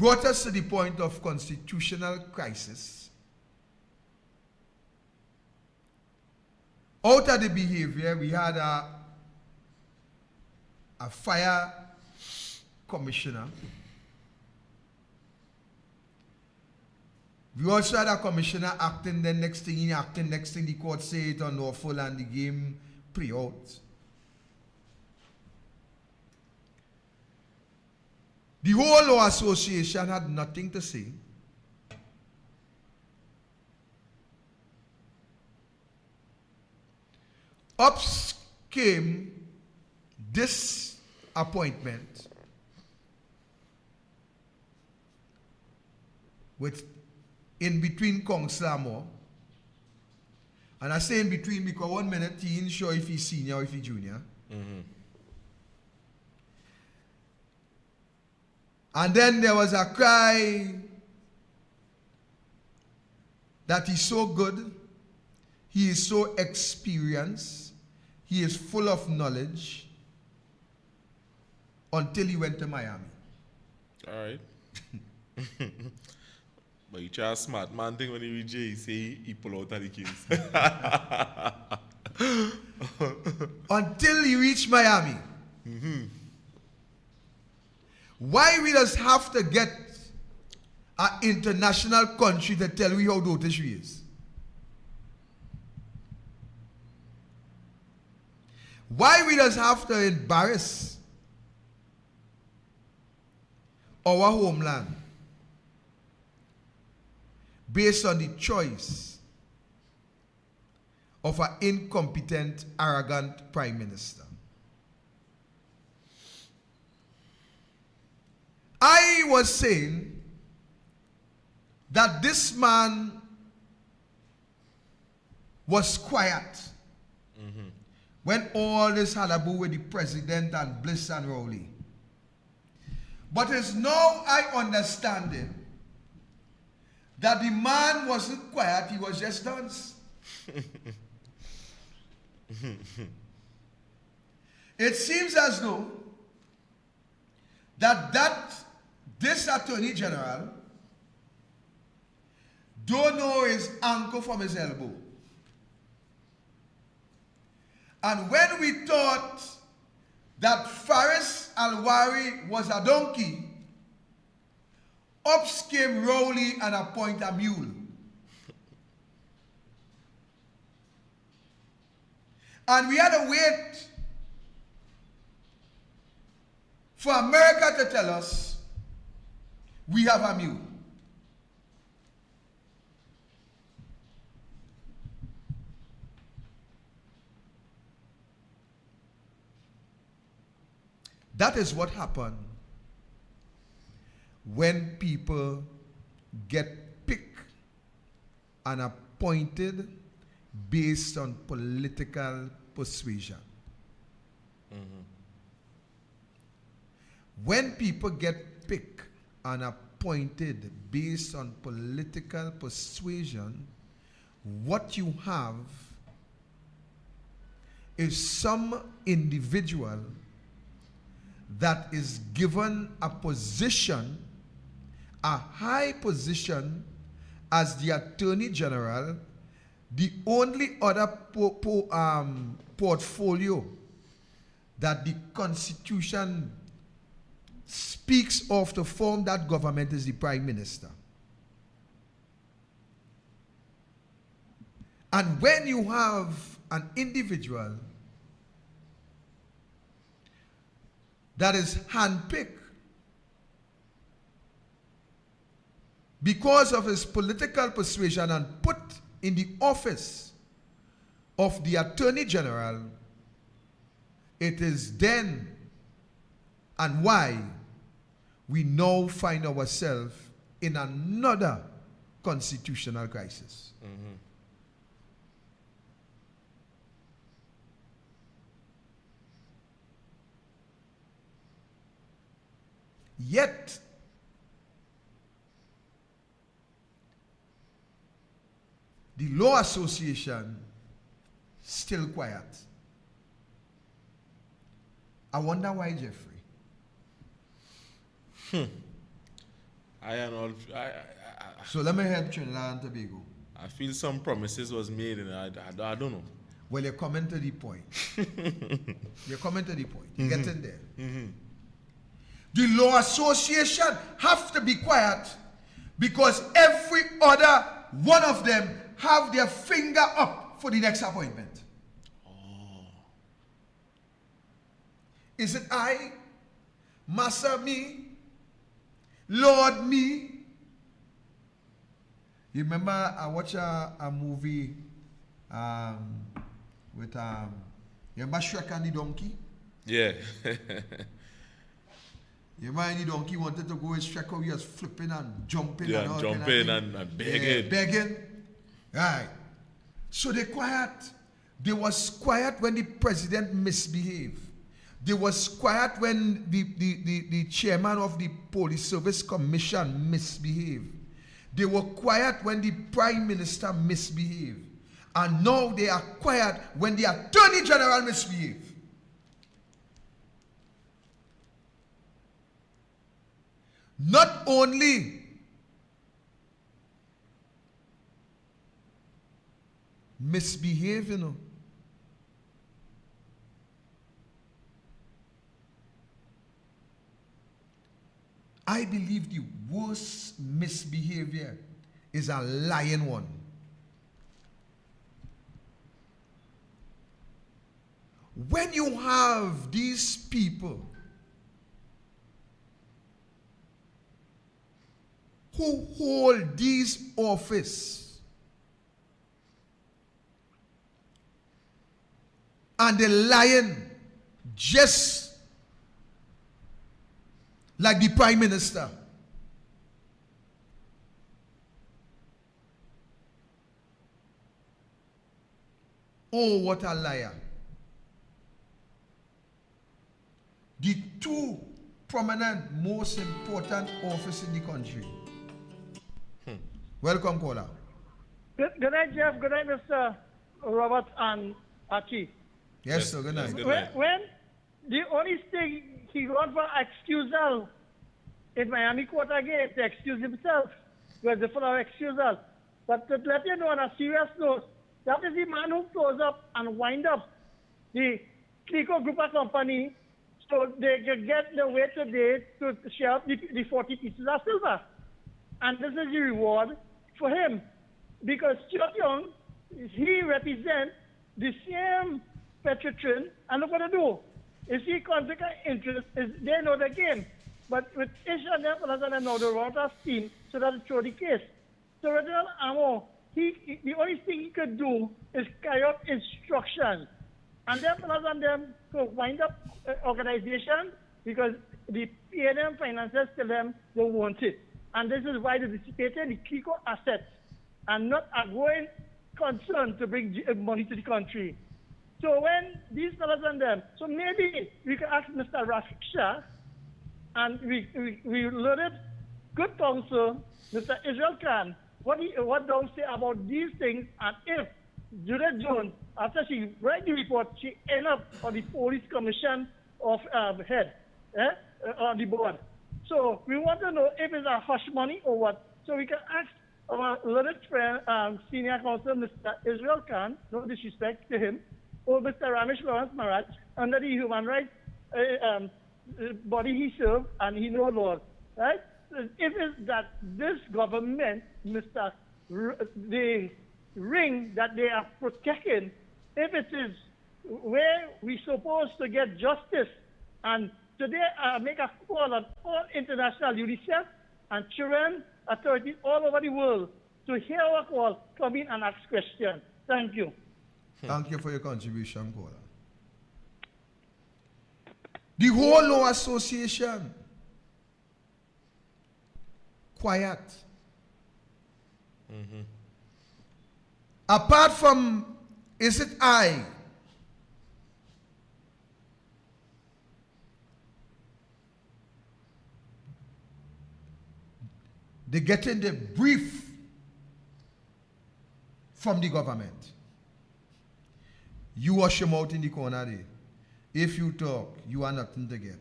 brought us to the point of constitutional crisis. Out of the behavior, we had a fire commissioner. We also had a commissioner acting, then next thing the court say it unlawful and the game play out. The whole law association had nothing to say. Up came this appointment with in between Councillor Moore. And I say in between because 1 minute he ain't sure if he's senior or if he's junior. And then there was a cry that he's so good, he is so experienced, he is full of knowledge, until he went to Miami. All right. But you try a smart man thing when he reach he say he pull out of the case. Until he reached Miami. Why we just have to get an international country to tell we how dirty she is? Why we just have to embarrass our homeland based on the choice of an incompetent, arrogant prime minister? I was saying that this man was quiet when all this hullabaloo with the president and Bliss and Rowley. But it's now I understand it that the man wasn't quiet, he was just dance. It seems as though this Attorney General don't know his ankle from his elbow. And when we thought that Faris Alwari was a donkey, up came Rowley and appoint a mule. And we had to wait for America to tell us we have a mule. That is what happened when people get picked and appointed based on political persuasion. When people get picked and appointed based on political persuasion, what you have is some individual that is given a position, a high position as the Attorney General, the only other portfolio that the Constitution speaks of to form that government is the Prime Minister. And when you have an individual that is handpicked because of his political persuasion and put in the office of the Attorney General, it is then and why we now find ourselves in another constitutional crisis. Yet, the Law Association still quiet. I wonder why, Jeffrey. So let me help Trinidad and Tobago. I feel some promises was made, and I don't know. Well, you're coming to the point. You're coming to the point. You're getting there. The Law Association have to be quiet because every other one of them have their finger up for the next appointment. Is it I, Master me, Lord me? You remember I watched a movie with you remember Shrek and the donkey? Yeah. You remember the donkey wanted to go with Shrek, he was flipping and jumping Yeah, and all jumping kind of and begging. Yeah, begging. Right. So they quiet. They was quiet when the president misbehaved. They was quiet when the chairman of the Police Service Commission misbehaved. They were quiet when the Prime Minister misbehaved. And now they are quiet when the Attorney General misbehaved. Not only misbehave, you know. I believe the worst misbehavior is a lying one. When you have these people who hold these office and they're lying just like the Prime Minister. Oh, what a liar. The two prominent, most important offices in the country. Welcome, caller. Good night, Jeff. Good night, Mr. Robert and Archie. Yes, sir. Good night. When the only thing he got for excusal in Miami court again to excuse himself was the full of excusal. But to let you know on a serious note, that is the man who closed up and wind up the Clico Group of Company so they could get the way today to share up the 40 pieces of silver. And this is the reward for him. Because Stuart Young, he represents the same Petrotrin, and look what they do. If he conflict of interest, they know the game. But with each of them, now the route of steam, so that it throw the case. So Reginald Amo, the only thing he could do is carry out instructions. And then them to wind up organization because the PNM finances tell them they want it. And this is why they dissipated the Kiko assets and not a growing concern to bring money to the country. So when these fellows and them, so maybe we can ask Mr. Rafiksha, and we learned good counsel, Mr. Israel Khan, what don't say about these things, and if Judith Jones, after she write the report, she end up on the police commission of head on the board. So we want to know if it's a hush money or what. So we can ask our learned friend, senior counsel, Mr. Israel Khan, no disrespect to him, or Mr. Ramesh Lawrence Maharaj, under the human rights body he served and he know laws, right? If it's that this government, the ring that they are protecting, if it is where we supposed to get justice, and today I make a call on all international UNICEF and children authorities all over the world to hear our call, come in and ask questions. Thank you. Thank you for your contribution, caller. The whole Law Association, quiet. Apart from, is it I? They getting the brief from the government. You wash them out in the corner there. If you talk, you are nothing to get.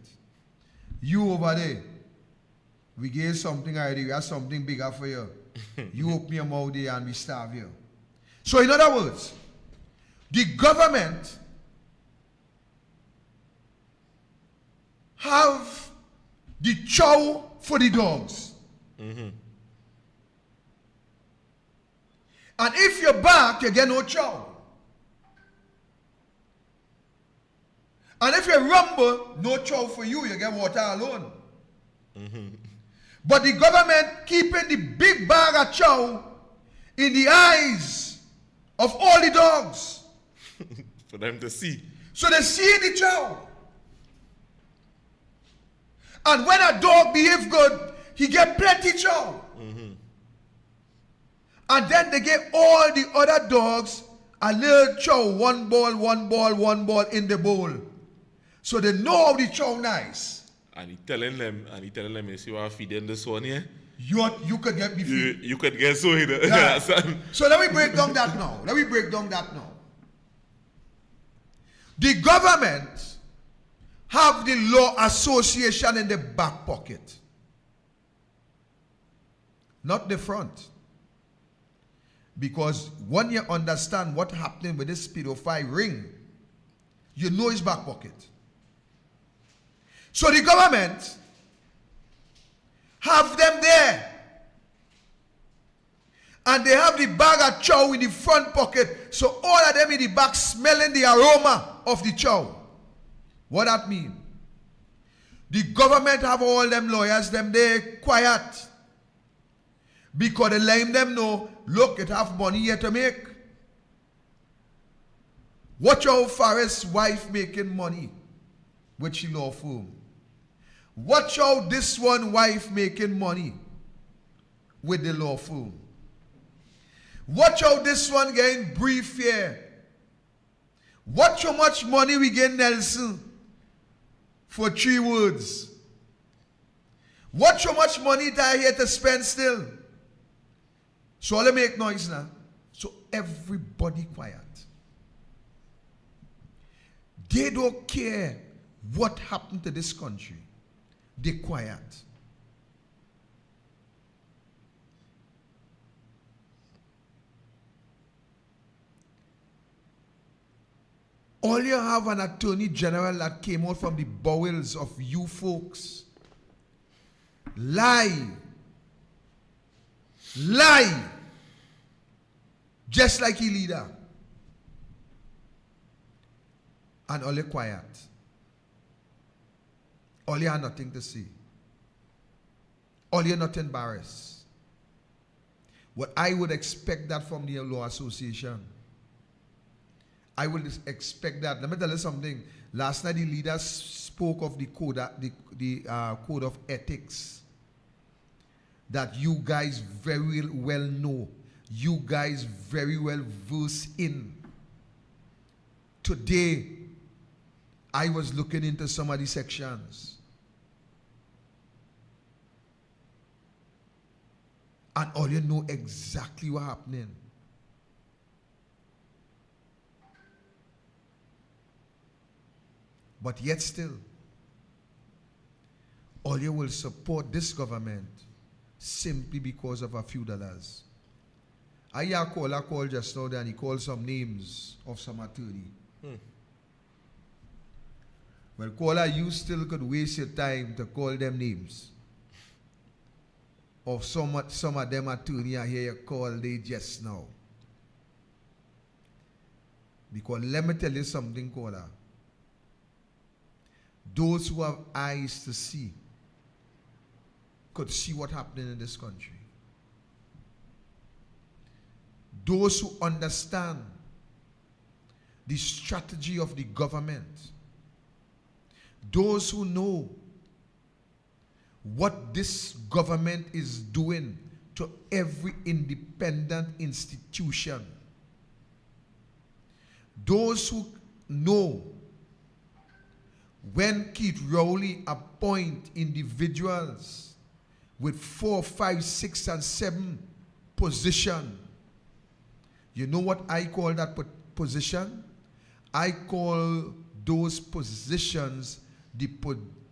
You over there, We gave something already. We have something bigger for you. You open your mouth there and we starve you. So in other words, the government have the chow for the dogs. And if you're back, you get no chow. And if you rumble, no chow for you, you get water alone. But the government keeping the big bag of chow in the eyes of all the dogs. For them to see. So they see the chow. And when a dog behaves good, he get plenty chow. And then they give all the other dogs a little chow, one ball in the bowl. So they know how the chow nice. And he telling them, you see what I feed them this one here? You could get me feed. You could get so in it. Yeah. So let me break down that now. The government have the law association in the back pocket. Not the front. Because when you understand what happening with this pedophile ring, you know his back pocket. So the government have them there. And they have the bag of chow in the front pocket. So all of them in the back smelling the aroma of the chow. What that mean? The government have all them lawyers, them they quiet. Because they let them know, look, it have money here to make. Watch how Farris' wife making money with she law firm. Watch how this one wife making money with the law firm. Watch how this one getting brief here. Watch how much money we get Nelson for 3 words. Watch how much money they here to spend still. So all they make noise now. So everybody quiet. They don't care what happened to this country. They quiet. All you have an attorney general that came out from the bowels of you folks. Lie. Just like he leader. And all you quiet. All you have nothing to say. All you not embarrassed. What I would expect that from the Law Association. I will expect that. Let me tell you something. Last night the leaders spoke of the code of ethics that you guys very well know. You guys very well verse in. Today, I was looking into some of the sections. And all you know exactly what's happening. But yet still, all you will support this government simply because of a few dollars. I hear a call just now and he called some names of some attorney. Well, caller, you still could waste your time to call them names. Of some of them attorney I hear you call they just now. Because let me tell you something, caller. Those who have eyes to see could see what's happening in this country. Those who understand the strategy of the government, those who know what this government is doing to every independent institution, those who know when Keith Rowley appoint individuals with 4, 5, 6, and 7 position, you know what I call that position? I call those positions the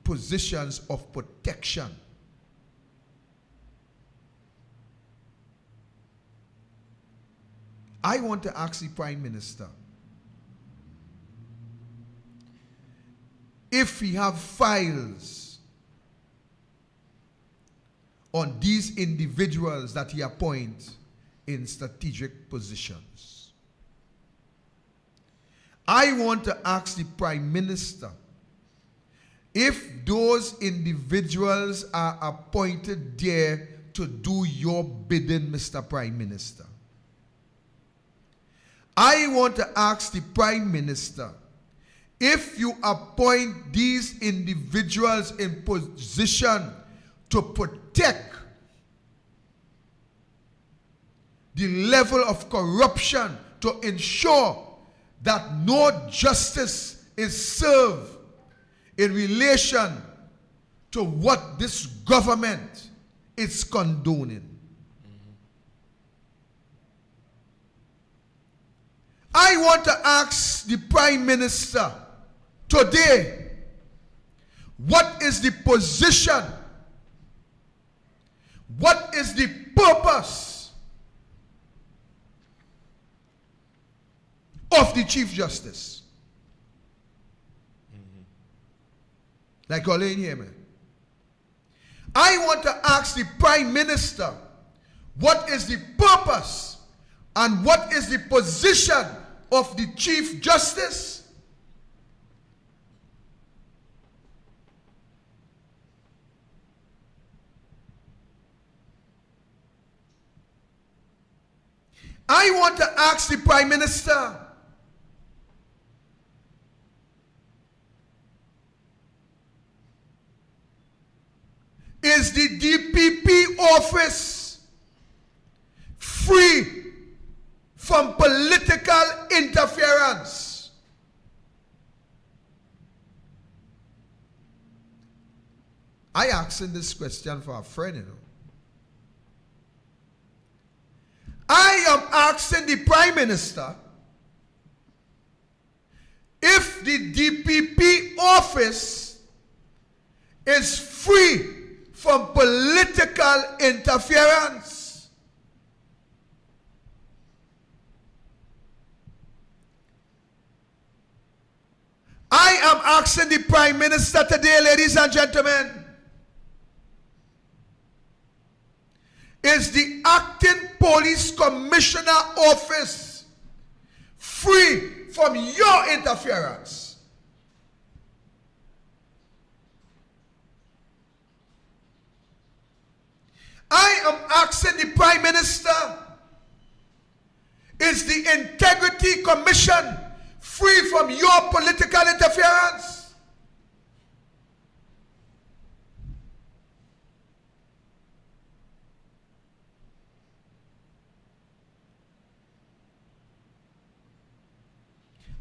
positions of protection. I want to ask the Prime Minister if he have files on these individuals that he appoints in strategic positions. I want to ask the Prime Minister if those individuals are appointed there to do your bidding, Mr. Prime Minister. I want to ask the Prime Minister if you appoint these individuals in position to protect the level of corruption, to ensure that no justice is served in relation to what this government is condoning. I want to ask the Prime Minister today, what is the position? What is the purpose of the Chief Justice? Like all in here, man. I want to ask the Prime Minister, what is the purpose and what is the position of the Chief Justice? I want to ask the Prime Minister, is the DPP office free from political interference? I asking this question for a friend, you know. I am asking the Prime Minister if the DPP office is free from political interference. I am asking the Prime Minister today, ladies and gentlemen, is the acting police commissioner office free from your interference? I am asking the Prime Minister, is the Integrity Commission free from your political interference?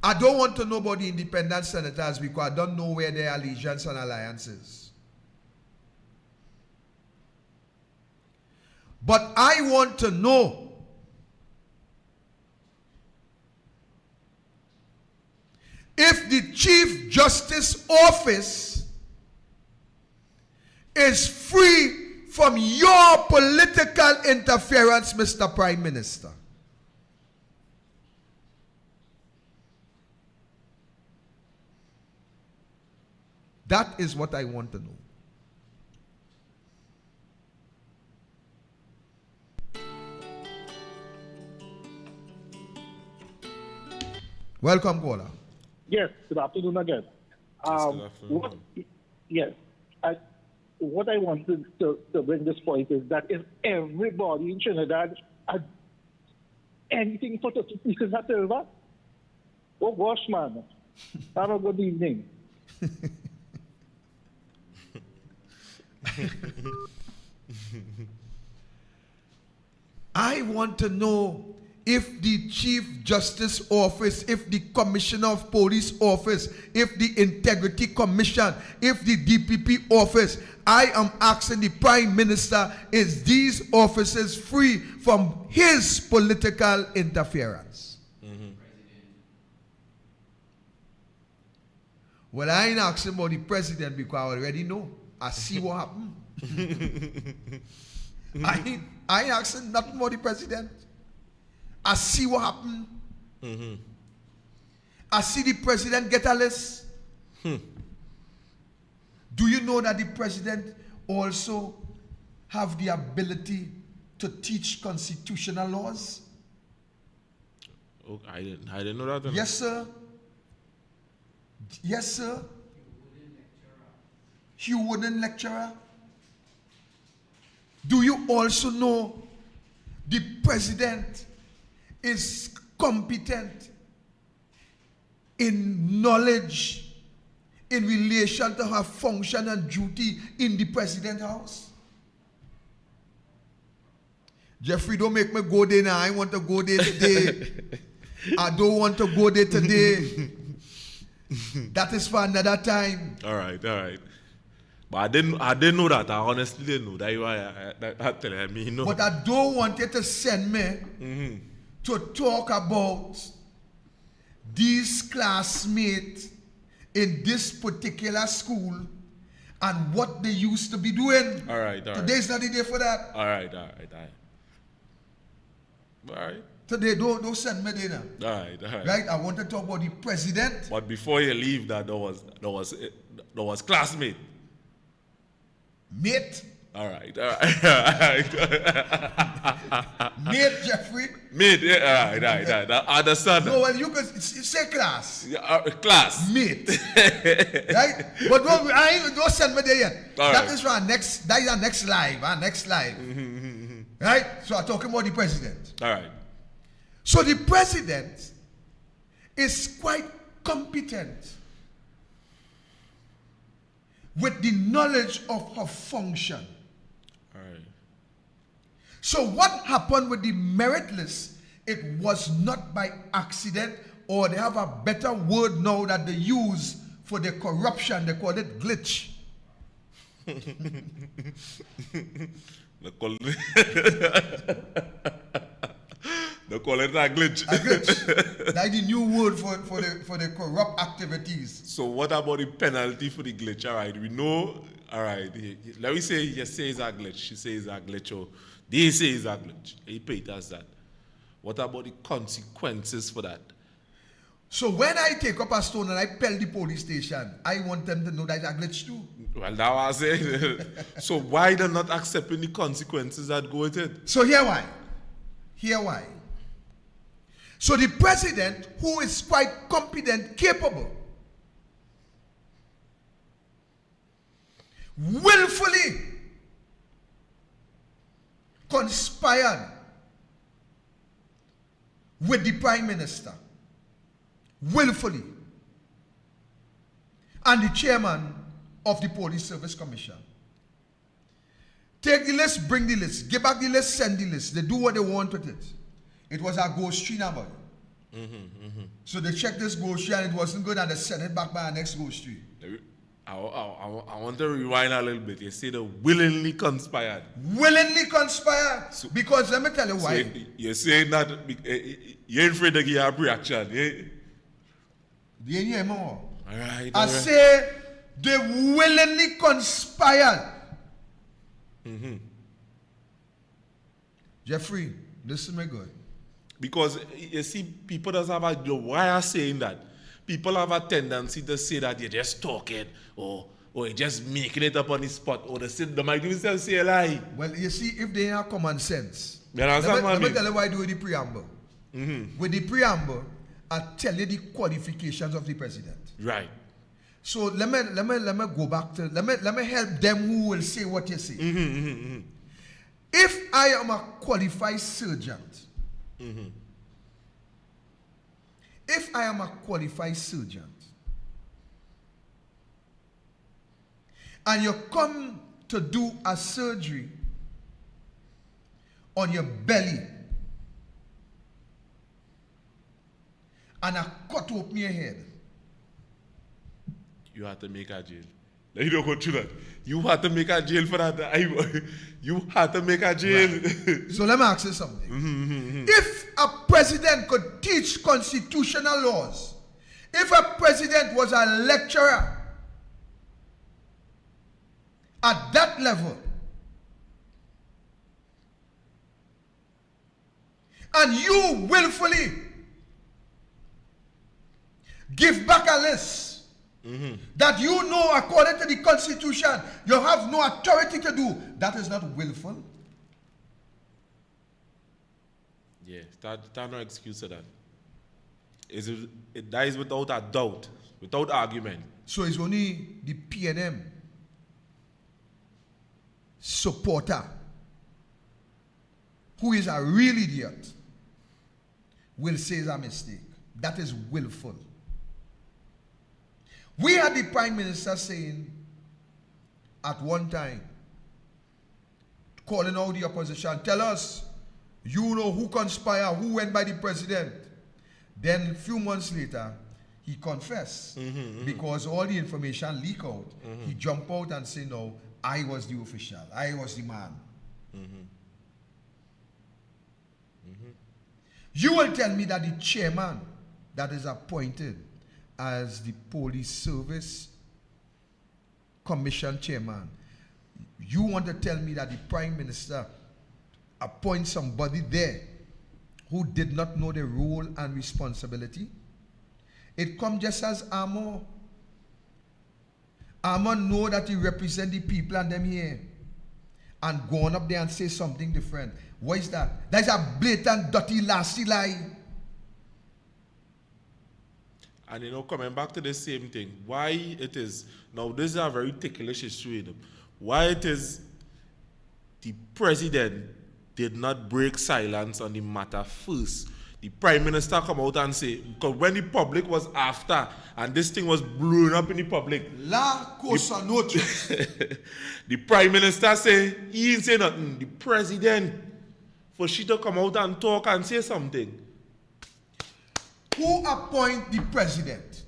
I don't want to know about the independent senators because I don't know where their allegiance and alliances. But I want to know if the Chief Justice office is free from your political interference, Mr. Prime Minister. That is what I want to know. Welcome, caller. Yes, good afternoon again. Yes, what I wanted to bring this point is that if everybody in Trinidad had anything for 30 pieces of silver, oh gosh, man, have a good evening. I want to know if the Chief Justice Office, if the Commissioner of Police Office, if the Integrity Commission, if the DPP Office, I am asking the Prime Minister, is these offices free from his political interference? Well, I ain't asking about the President because I already know. I see what happened. I ain't asking nothing about the President. I see what happened. I see the president get a list. Do you know that the president also have the ability to teach constitutional laws? Oh, I didn't know that. Yes, sir. Yes, sir. You wouldn't lecturer. Do you also know the president is competent in knowledge in relation to her function and duty in the president house? Jeffrey, don't make me go there now. I want to go there today. I don't want to go there today. That is for another time. All right. But I didn't know that. I honestly didn't know that. You are that telling me, no. But I don't want you to send me to talk about these classmates in this particular school and what they used to be doing. All right. Today's not the day for that. All right. Today, don't send me there now. All right. Right? I want to talk about the president. But before you leave, that there was classmate. Mate. All right. Mate, Jeffrey. Mate, yeah, all right. I understand. No, well, you could say class. Yeah, class. Mate. Right? But don't send me there yet. That is our next live. Our next live. Right? So I'm talking about the president. All right. So the president is quite competent with the knowledge of her function. All right. So what happened with the merit list, it was not by accident, or they have a better word now that they use for the corruption. They call it glitch. They call it a glitch. A glitch. That's the new word for the corrupt activities. So what about the penalty for the glitch? All right, we know. All right, let me say you say it's a glitch. She says it's a glitch, or they say it's a glitch. He paid us that. What about the consequences for that? So when I take up a stone and I pelt the police station, I want them to know that it's a glitch too. Well, now I say. So why they're not accepting the consequences that go with it? So here why. So the president, who is quite competent, capable, willfully conspired with the prime minister, willfully, and the chairman of the Police Service Commission. Take the list, bring the list, give back the list, send the list. They do what they want with it. It was a ghost tree number. So they checked this ghost tree and it wasn't good, and they sent it back by our next ghost tree. I want to rewind a little bit. You say they willingly conspired. Willingly conspired. So, because let me tell you why. So you're saying that you ain't afraid to give a reaction. You ain't hear more. All right. I say they willingly conspired. Jeffrey, listen to me good. Because you see, people doesn't have a, why I'm saying that? People have a tendency to say that you're just talking, or you're just making it up on the spot, or they might even say a lie. Well, you see, if they have common sense, let me tell you why I do with the preamble. With the preamble, I tell you the qualifications of the president. Right. So let me go back to let me help them who will say what you say. If I am a qualified sergeant, if I am a qualified sergeant, and you come to do a surgery on your belly, and I cut open your head, you have to make a jail. You don't go through that. You have to make a jail for that. You have to make a jail. Right. So let me ask you something. If a president could teach constitutional laws, if a president was a lecturer at that level, and you willfully give back a list that you know according to the Constitution you have no authority to do, that is not willful. Yeah, that no excuse to that. It dies without a doubt, without argument. So it's only the PNM supporter who is a real idiot will say it's a mistake. That is willful. We had the Prime Minister saying at one time, calling out the opposition, tell us, you know who conspired, who went by the president. Then a few months later, he confessed because all the information leaked out. He jumped out and said, no, I was the official. I was the man. You will tell me that the chairman that is appointed as the police service commission chairman, you want to tell me that the Prime Minister appoints somebody there who did not know the role and responsibility? It comes just as Armor. Armor know that he represent the people and them here. And going up there and say something different. What is that? That is a blatant, dirty, nasty lie. And you know, coming back to the same thing, why it is, now this is a very ticklish issue, you know, why it is the president did not break silence on the matter first. The Prime Minister come out and say, because when the public was after, and this thing was blowing up in the public. La cosa noche. The Prime Minister say, he didn't say nothing. The President, for she to come out and talk and say something. Who appoint the president?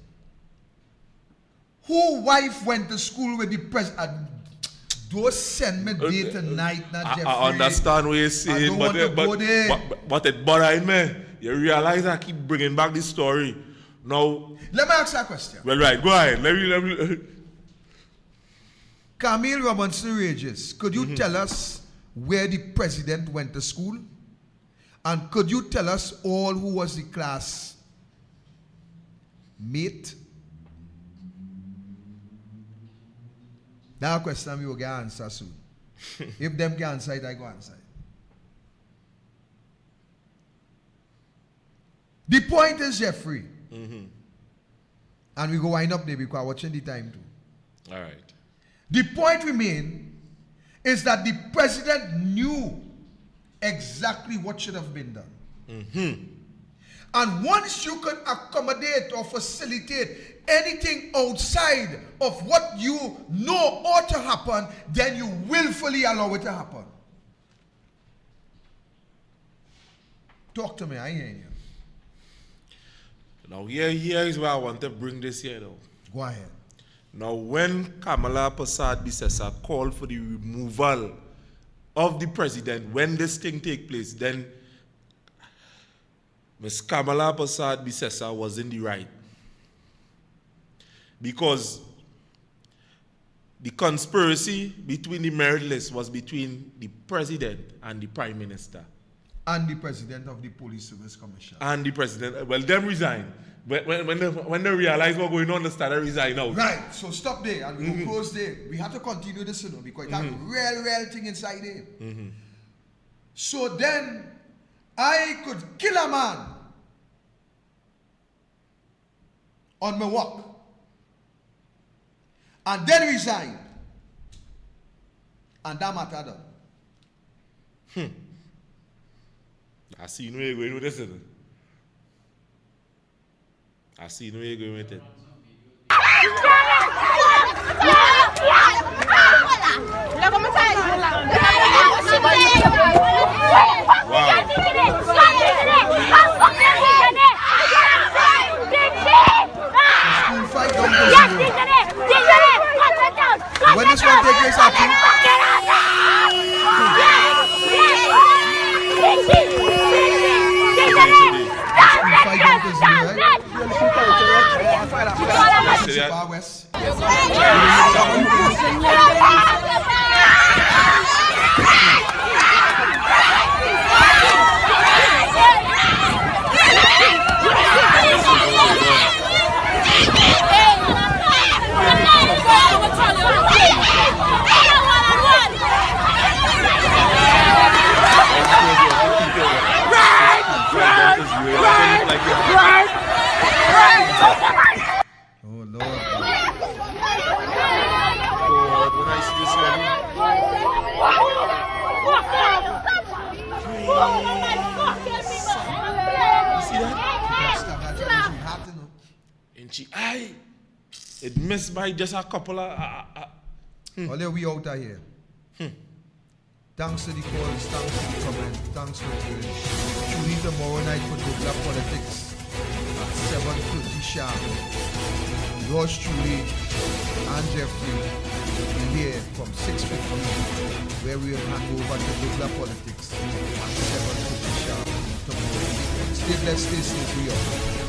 Who wife went to school with the president? Don't send me there tonight, not Jeffrey. I understand what you're saying, but it bothers me. You realize I keep bringing back this story. Now, let me ask you a question. Well, right, go ahead. Let me. Camille Robinson Regis, could you tell us where the president went to school? And could you tell us all who was the class mate? That question we will get answer soon. If them can answer it, I go answer it. The point is, Jeffrey, and we go wind up there because we're watching the time too. All right. The point remains is that the president knew exactly what should have been done. And once you can accommodate or facilitate anything outside of what you know ought to happen, then you willfully allow it to happen. Talk to me, I hear you. Now here is where I want to bring this here though. Go ahead. Now when Kamala Prasad Bisesa called for the removal of the president, when this thing take place, then Ms. Kamala Prasad Bisesa was in the right. Because the conspiracy between the merit list was between the president and the prime minister. And the president of the Police Service Commission. And the president, well, them resign. When they realize what's going on, they started resigning out. Right, so stop there and we'll close there. We have to continue this, you know, because it has real thing inside there. So then, I could kill a man on my walk and then resign. And that matter done. I see you know you're going with this. I see you know you're going with it. School fight don't go zero. When this one takes place, Aye. It missed by just a couple of... Well, we out of here. Thanks to the calls, thanks for the comment, thanks for tuning. Tune in tomorrow night for douglAR Politics at 7:30 sharp. Yours truly and Jeffrey will be here from 6:50, where we will hand over to douglAR Politics at 7:50 sharp tomorrow. Stay blessed, stay safe, we are.